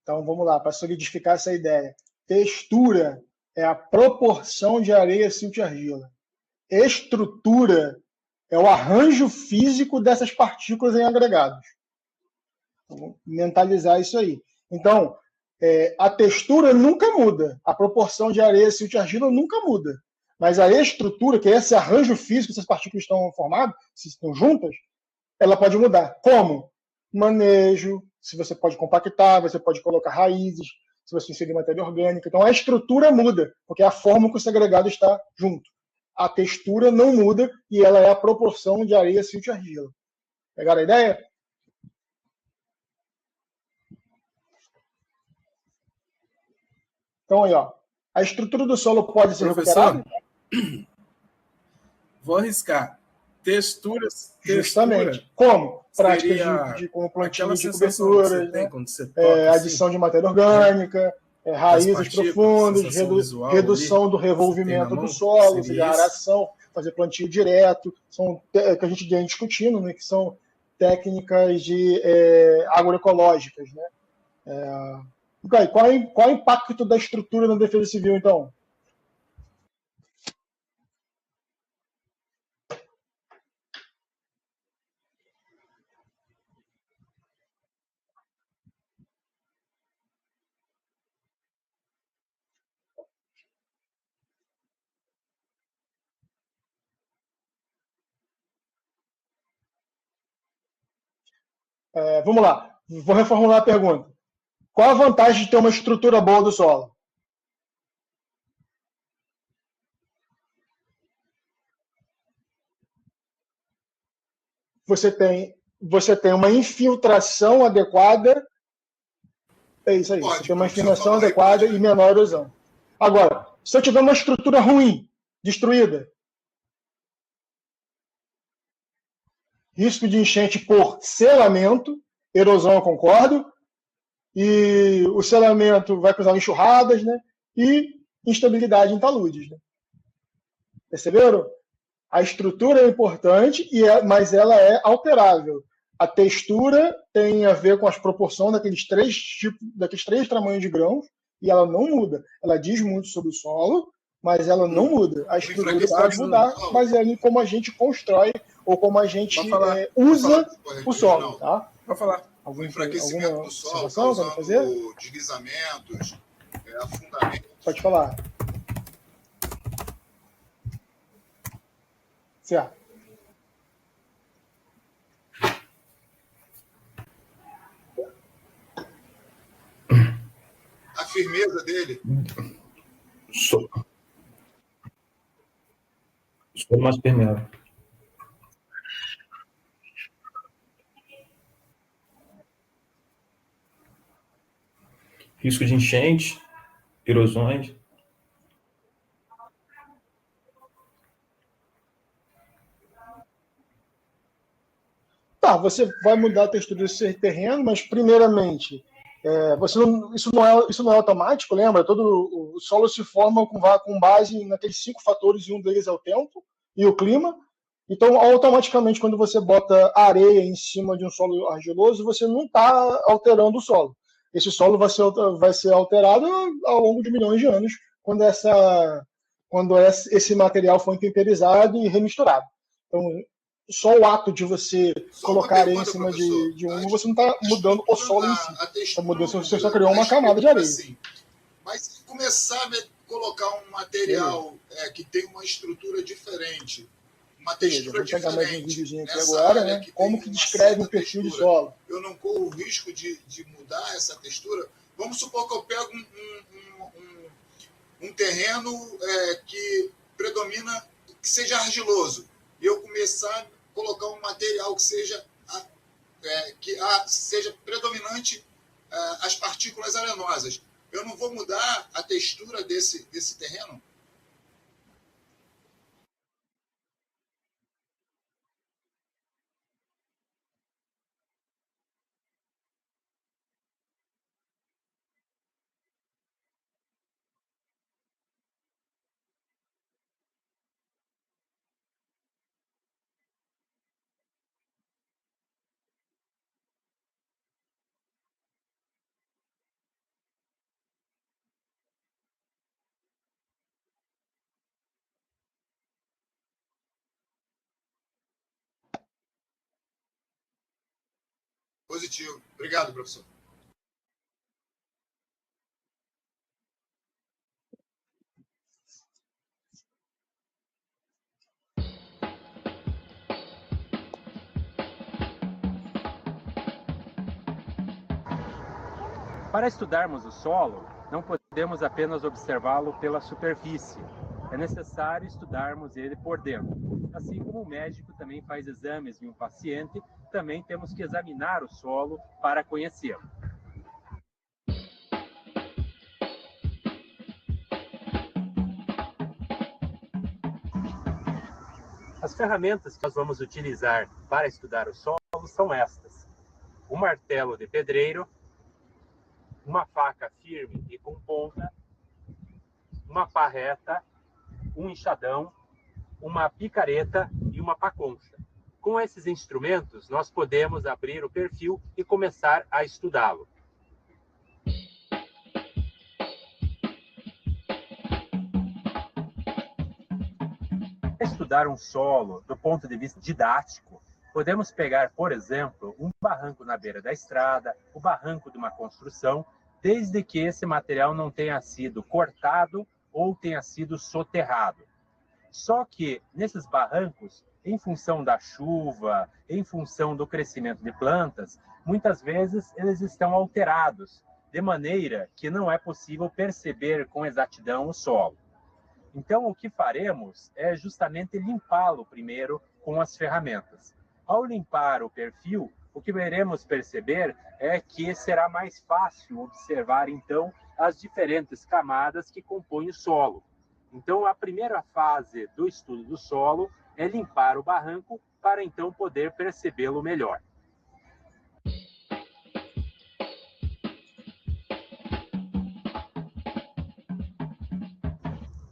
Então, vamos lá, para solidificar essa ideia. Textura é a proporção de areia, silt e argila. Estrutura é o arranjo físico dessas partículas em agregados. Vamos mentalizar isso aí. Então, a textura nunca muda. A proporção de areia, silt e argila nunca muda. Mas a estrutura, que é esse arranjo físico, essas partículas estão formadas, se estão juntas, ela pode mudar. Como? Manejo, se você pode compactar, você pode colocar raízes, se você inserir matéria orgânica. Então, a estrutura muda, porque é a forma que o segregado está junto. A textura não muda e ela é a proporção de areia, silt e argila. Pegaram a ideia? Então, aí, ó, a estrutura do solo pode ser recuperada? Vou arriscar. Texturas. Justamente. Como? Práticas de como plantio de coberturas, né? Adição assim, de matéria orgânica, raízes profundas, redução do revolvimento do solo, ou seja, aração, fazer plantio direto, são que a gente vem discutindo, né, que são técnicas de agroecológicas, né? Qual é o impacto da estrutura na defesa civil, então? Vamos lá, vou reformular a pergunta. Qual a vantagem de ter uma estrutura boa do solo? Você tem uma infiltração adequada. É isso aí. Você tem uma infiltração adequada e menor erosão. Agora, se eu tiver uma estrutura ruim, destruída, risco de enchente por selamento, erosão eu concordo, e o selamento vai causar enxurradas, né? E instabilidade em taludes. Né? Perceberam? A estrutura é importante, mas ela é alterável. A textura tem a ver com as proporções daqueles três tamanhos de grãos, e ela não muda. Ela diz muito sobre o solo, mas ela não muda. A estrutura pode mudar, mas é como a gente constrói ou como a gente usa o solo. Tá? Pode falar. O enfraquecimento do solo causando deslizamentos, afundamentos. Pode falar. Certo. A firmeza dele. Sou mais firmeza. Risco de enchente, erosões. Tá, você vai mudar a textura desse terreno, mas primeiramente, isso não é automático, lembra? Todo o solo se forma com base naqueles 5 fatores, e um deles é o tempo e o clima. Então, automaticamente, quando você bota areia em cima de um solo argiloso, você não está alterando o solo. Esse solo vai ser alterado ao longo de milhões de anos, quando esse material for temperizado e remisturado. Então, só o ato de você colocar areia em cima de um, você não está mudando o solo em si. Você só criou uma camada de areia. Assim, mas se começar a colocar um material que tem uma estrutura diferente, uma textura diferente, mais um videozinho aqui agora, né? Como que descreve o perfil de solo? Eu não corro o risco de mudar essa textura. Vamos supor que eu pego um terreno que predomina, que seja argiloso, e eu começar a colocar um material que seja predominante as partículas arenosas. Eu não vou mudar a textura desse terreno? Positivo. Obrigado, professor. Para estudarmos o solo, não podemos apenas observá-lo pela superfície. É necessário estudarmos ele por dentro. Assim como o médico também faz exames em um paciente, também temos que examinar o solo para conhecê-lo. As ferramentas que nós vamos utilizar para estudar o solo são estas: um martelo de pedreiro, uma faca firme e com ponta, uma pá reta, um enxadão, uma picareta e uma pá concha. Com esses instrumentos, nós podemos abrir o perfil e começar a estudá-lo. Para estudar um solo do ponto de vista didático, podemos pegar, por exemplo, um barranco na beira da estrada, o barranco de uma construção, desde que esse material não tenha sido cortado ou tenha sido soterrado. Só que nesses barrancos, em função da chuva, em função do crescimento de plantas, muitas vezes eles estão alterados, de maneira que não é possível perceber com exatidão o solo. Então, o que faremos é justamente limpá-lo primeiro com as ferramentas. Ao limpar o perfil, o que veremos perceber é que será mais fácil observar, então, as diferentes camadas que compõem o solo. Então, a primeira fase do estudo do solo é limpar o barranco para, então, poder percebê-lo melhor.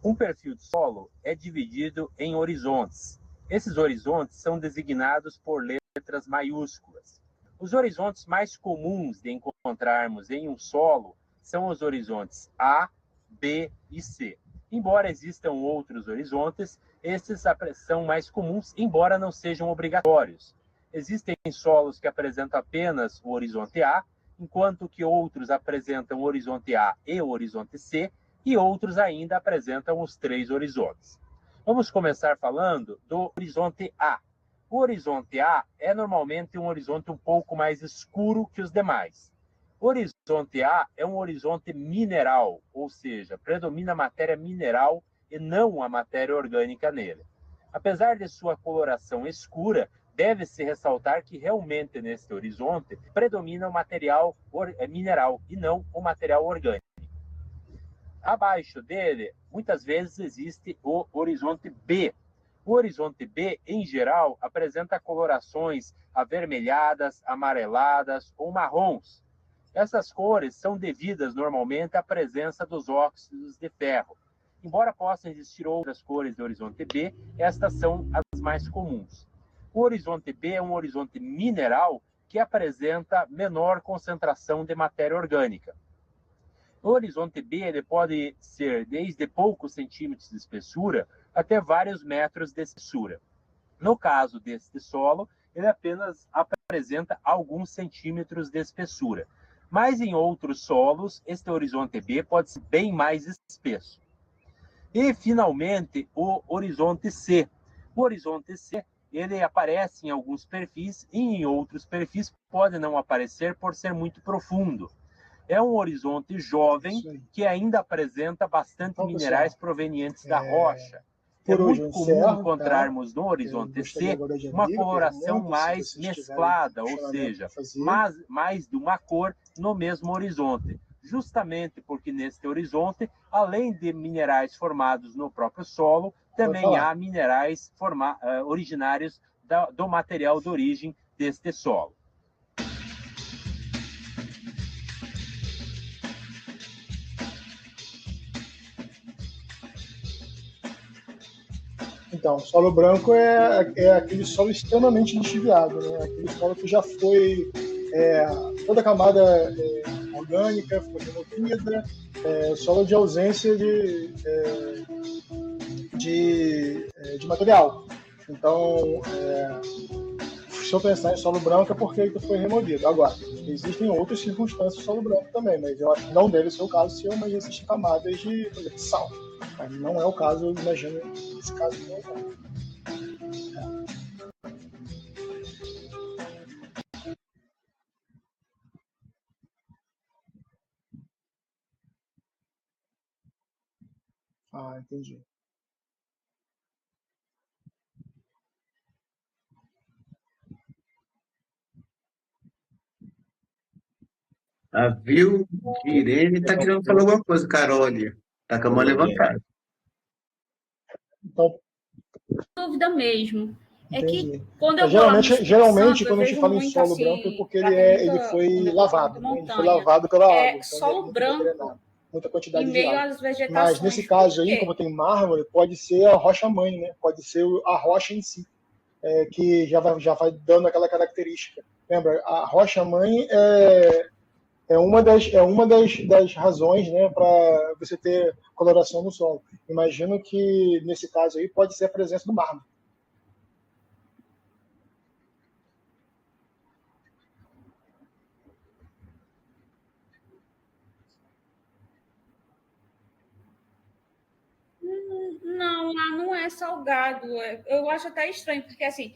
Um perfil de solo é dividido em horizontes. Esses horizontes são designados por letras maiúsculas. Os horizontes mais comuns de encontrarmos em um solo são os horizontes A, B e C. Embora existam outros horizontes, esses são mais comuns, embora não sejam obrigatórios. Existem solos que apresentam apenas o horizonte A, enquanto que outros apresentam o horizonte A e o horizonte C, e outros ainda apresentam os 3 horizontes. Vamos começar falando do horizonte A. O horizonte A é normalmente um horizonte um pouco mais escuro que os demais. O horizonte A é um horizonte mineral, ou seja, predomina a matéria mineral e não a matéria orgânica nele. Apesar de sua coloração escura, deve-se ressaltar que realmente neste horizonte predomina o material mineral e não o material orgânico. Abaixo dele, muitas vezes existe o horizonte B. O horizonte B, em geral, apresenta colorações avermelhadas, amareladas ou marrons. Essas cores são devidas normalmente à presença dos óxidos de ferro. Embora possam existir outras cores do horizonte B, estas são as mais comuns. O horizonte B é um horizonte mineral que apresenta menor concentração de matéria orgânica. O horizonte B ele pode ser desde poucos centímetros de espessura até vários metros de espessura. No caso deste solo, ele apenas apresenta alguns centímetros de espessura. Mas em outros solos, este horizonte B pode ser bem mais espesso. E, finalmente, o horizonte C. O horizonte C ele aparece em alguns perfis e em outros perfis pode não aparecer por ser muito profundo. É um horizonte jovem que ainda apresenta bastante minerais provenientes da rocha. É muito comum encontrarmos no horizonte C uma coloração mais mesclada, ou seja, mais de uma cor no mesmo horizonte. Justamente porque neste horizonte, além de minerais formados no próprio solo, também há minerais originários do material de origem deste solo. Então, solo branco é aquele solo extremamente lixiviado, né? Aquele solo que já foi toda a camada orgânica foi removida, solo de ausência de material. Então, se eu pensar em solo branco é porque ele foi removido. Agora, existem outras circunstâncias de solo branco também, mas eu acho que não deve ser o caso se existem camadas de sal. Mas não é o caso, eu imagino, nesse caso não é. Ah, entendi. A Viu Irene está querendo falar alguma coisa, Carole. Está com a mão levantada. Então, dúvida mesmo. É entendi. que quando eu Geralmente quando a gente fala em solo branco é porque ele foi lavado, né? Ele foi lavado pela água. Então solo branco muita quantidade em meio de água. às vegetações. Mas nesse caso aí, como tem mármore, pode ser a rocha-mãe, né? Pode ser a rocha em si, que já vai dando aquela característica. Lembra, a rocha-mãe é uma das razões, né, para você ter coloração no solo. Imagino que, nesse caso aí, pode ser a presença do mármore. Não, lá não é salgado. Eu acho até estranho, porque assim,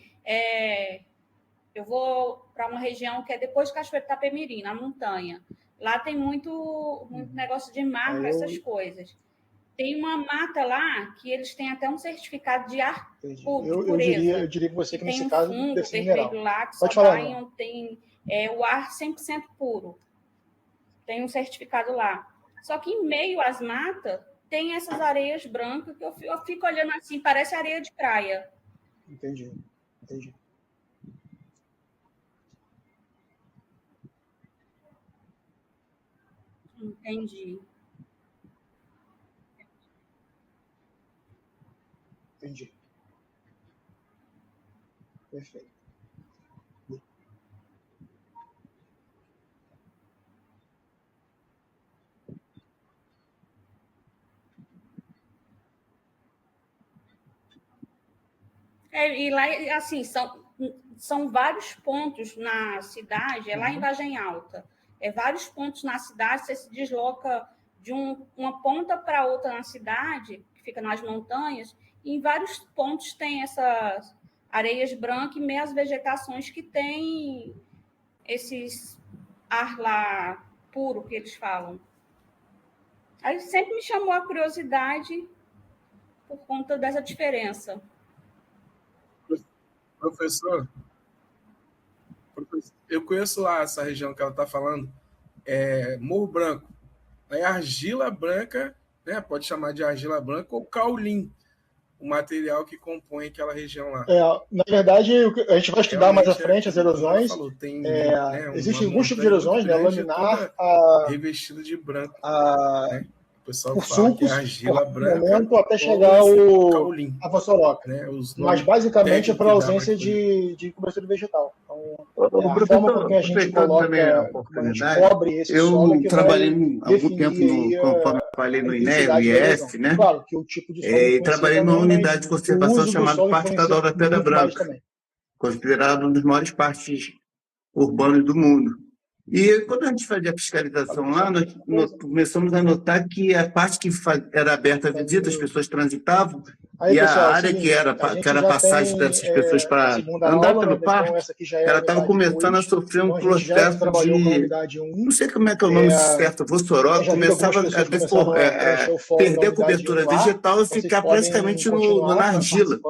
eu vou para uma região que é depois de Cachoeiro de Itapemirim, na montanha. Lá tem muito negócio de mar, essas coisas. Tem uma mata lá que eles têm até um certificado de ar puro, de pureza. Eu diria que você que nesse tem caso fungo deve ser vermelho mineral. lá que Pode só falar, vai onde tem o ar 100% puro. Tem um certificado lá. Só que em meio às matas tem essas areias brancas que eu fico olhando assim, parece areia de praia. Entendi. Entendi. Perfeito. E lá, assim, são vários pontos na cidade, lá em Vargem Alta. Vários pontos na cidade, você se desloca de uma ponta para outra na cidade, que fica nas montanhas, e em vários pontos tem essas areias brancas e meias vegetações que tem esses ar lá puro que eles falam. Aí sempre me chamou a curiosidade por conta dessa diferença. Professor, eu conheço lá essa região que ela está falando, Morro Branco. Aí argila branca, né, pode chamar de argila branca ou caulim, o material que compõe aquela região lá. Na verdade, a gente vai estudar mais à frente as erosões. Falou, tem, existem alguns tipos de erosões, né? Laminar, revestido de branco. Né? O pessoal por fala sulcos, que é argila branca, momento, até chegar a vassoroca. Né? Mas basicamente é por ausência de cobertura vegetal. Então, a forma com que a gente coloca, a gente cobre esse solo é que trabalhei vai algum tempo, conforme eu falei, no INEA, no IEF, né? Claro que o tipo de solo e trabalhei numa unidade de conservação chamada Parque Estadual da Pedra Branca, considerado um dos maiores parques urbanos do mundo. E quando a gente fazia a fiscalização lá, nós começamos a notar que a parte que era aberta à visita, as pessoas transitavam, e a área que era a passagem dessas pessoas para andar pelo parque, ela estava começando a sofrer um processo de... Não sei como é que é o nome certo, vossoroca, começava a perder a cobertura vegetal e ficar praticamente na argila.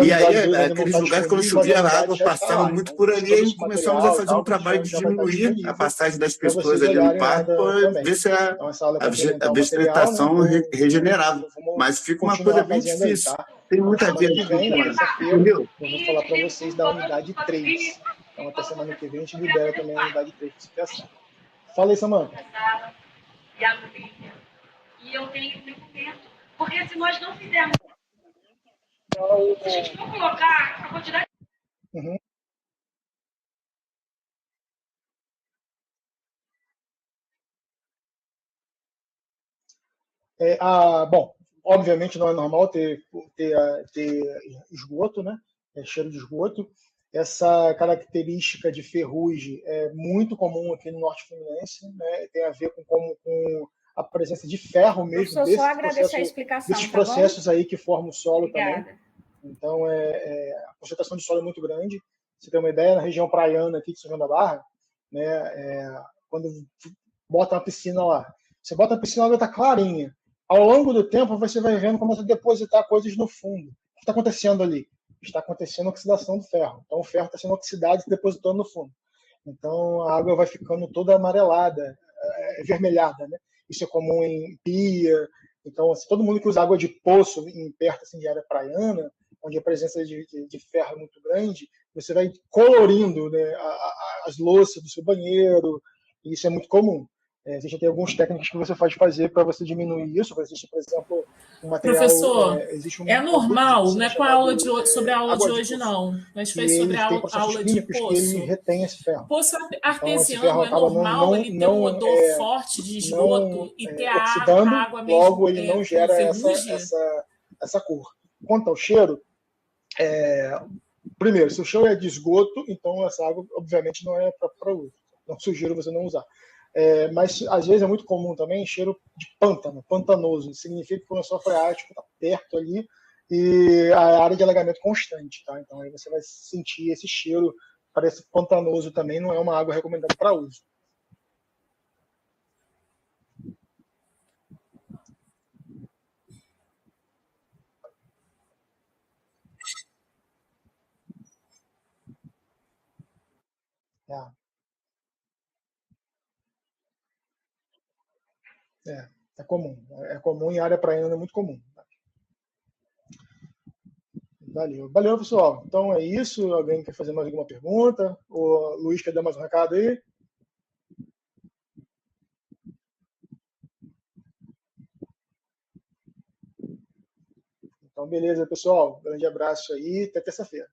E aí, aqueles lugares, quando chovia, a água passava muito por ali, e começamos a fazer um trabalho de diminuir a passagem das pessoas ali no parque, para ver se a vegetação regenerava. Mas fica uma coisa bem difícil. Tem muita gente, entendeu? Eu vou falar para vocês da unidade 3. Então, até semana que vem, a gente libera também a unidade 3 de situação. Fala aí, Samanta. E eu tenho muito medo, porque se nós não fizermos... Se a gente não colocar a quantidade... Bom, obviamente não é normal ter esgoto, né? Cheiro de esgoto. Essa característica de ferrugem é muito comum aqui no Norte Fluminense, né? Tem a ver com a presença de ferro mesmo, desses processos aí que formam o solo. Obrigada. Também. Então, a concentração de solo é muito grande. Você tem uma ideia, na região praiana aqui de São João da Barra, né, quando bota uma piscina lá, você bota a piscina, ela está clarinha. Ao longo do tempo, você vai vendo, começa a depositar coisas no fundo. O que está acontecendo ali? Está acontecendo a oxidação do ferro. Então, o ferro está sendo oxidado e se depositando no fundo. Então, a água vai ficando toda amarelada, avermelhada, né? Isso é comum em pia. Então, assim, todo mundo que usa água de poço em perto assim, de área praiana, onde a presença de ferro é muito grande, você vai colorindo, né, as louças do seu banheiro, e isso é muito comum. Existem alguns técnicos que você pode fazer para você diminuir isso. Existe, por exemplo, um material... Professor, é normal, não é com a aula sobre a aula de hoje, não. Mas foi sobre a aula de poço. Ele retém esse ferro. Poço artesiano então, é normal ele ter um odor forte de esgoto e ter a água mesmo. Logo, ele não gera essa cor. Quanto ao cheiro, primeiro, se o cheiro é de esgoto, então essa água, obviamente, não é para uso. Não sugiro você não usar. Mas às vezes é muito comum também cheiro de pântano, pantanoso. Significa que o lençol freático está perto ali e a área de alagamento constante, tá? Então aí você vai sentir esse cheiro, parece pantanoso também, não é uma água recomendada para uso. É comum. É comum em área praiana, é muito comum. Valeu, pessoal. Então é isso. Alguém quer fazer mais alguma pergunta? O Luiz quer dar mais um recado aí? Então, beleza, pessoal. Grande abraço aí. Até terça-feira.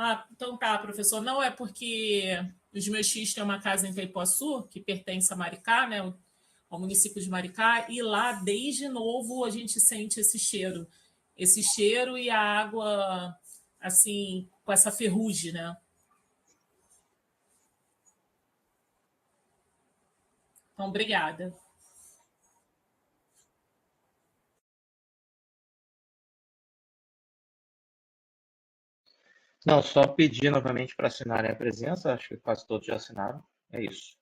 Ah, então tá, professor. Não é porque os meus filhos têm uma casa em Itaipuaçu, que pertence a Maricá, né, ao município de Maricá, e lá, desde novo, a gente sente esse cheiro e a água, assim, com essa ferrugem, né? Então, obrigada. Não, só pedir novamente para assinarem a presença, acho que quase todos já assinaram. É isso.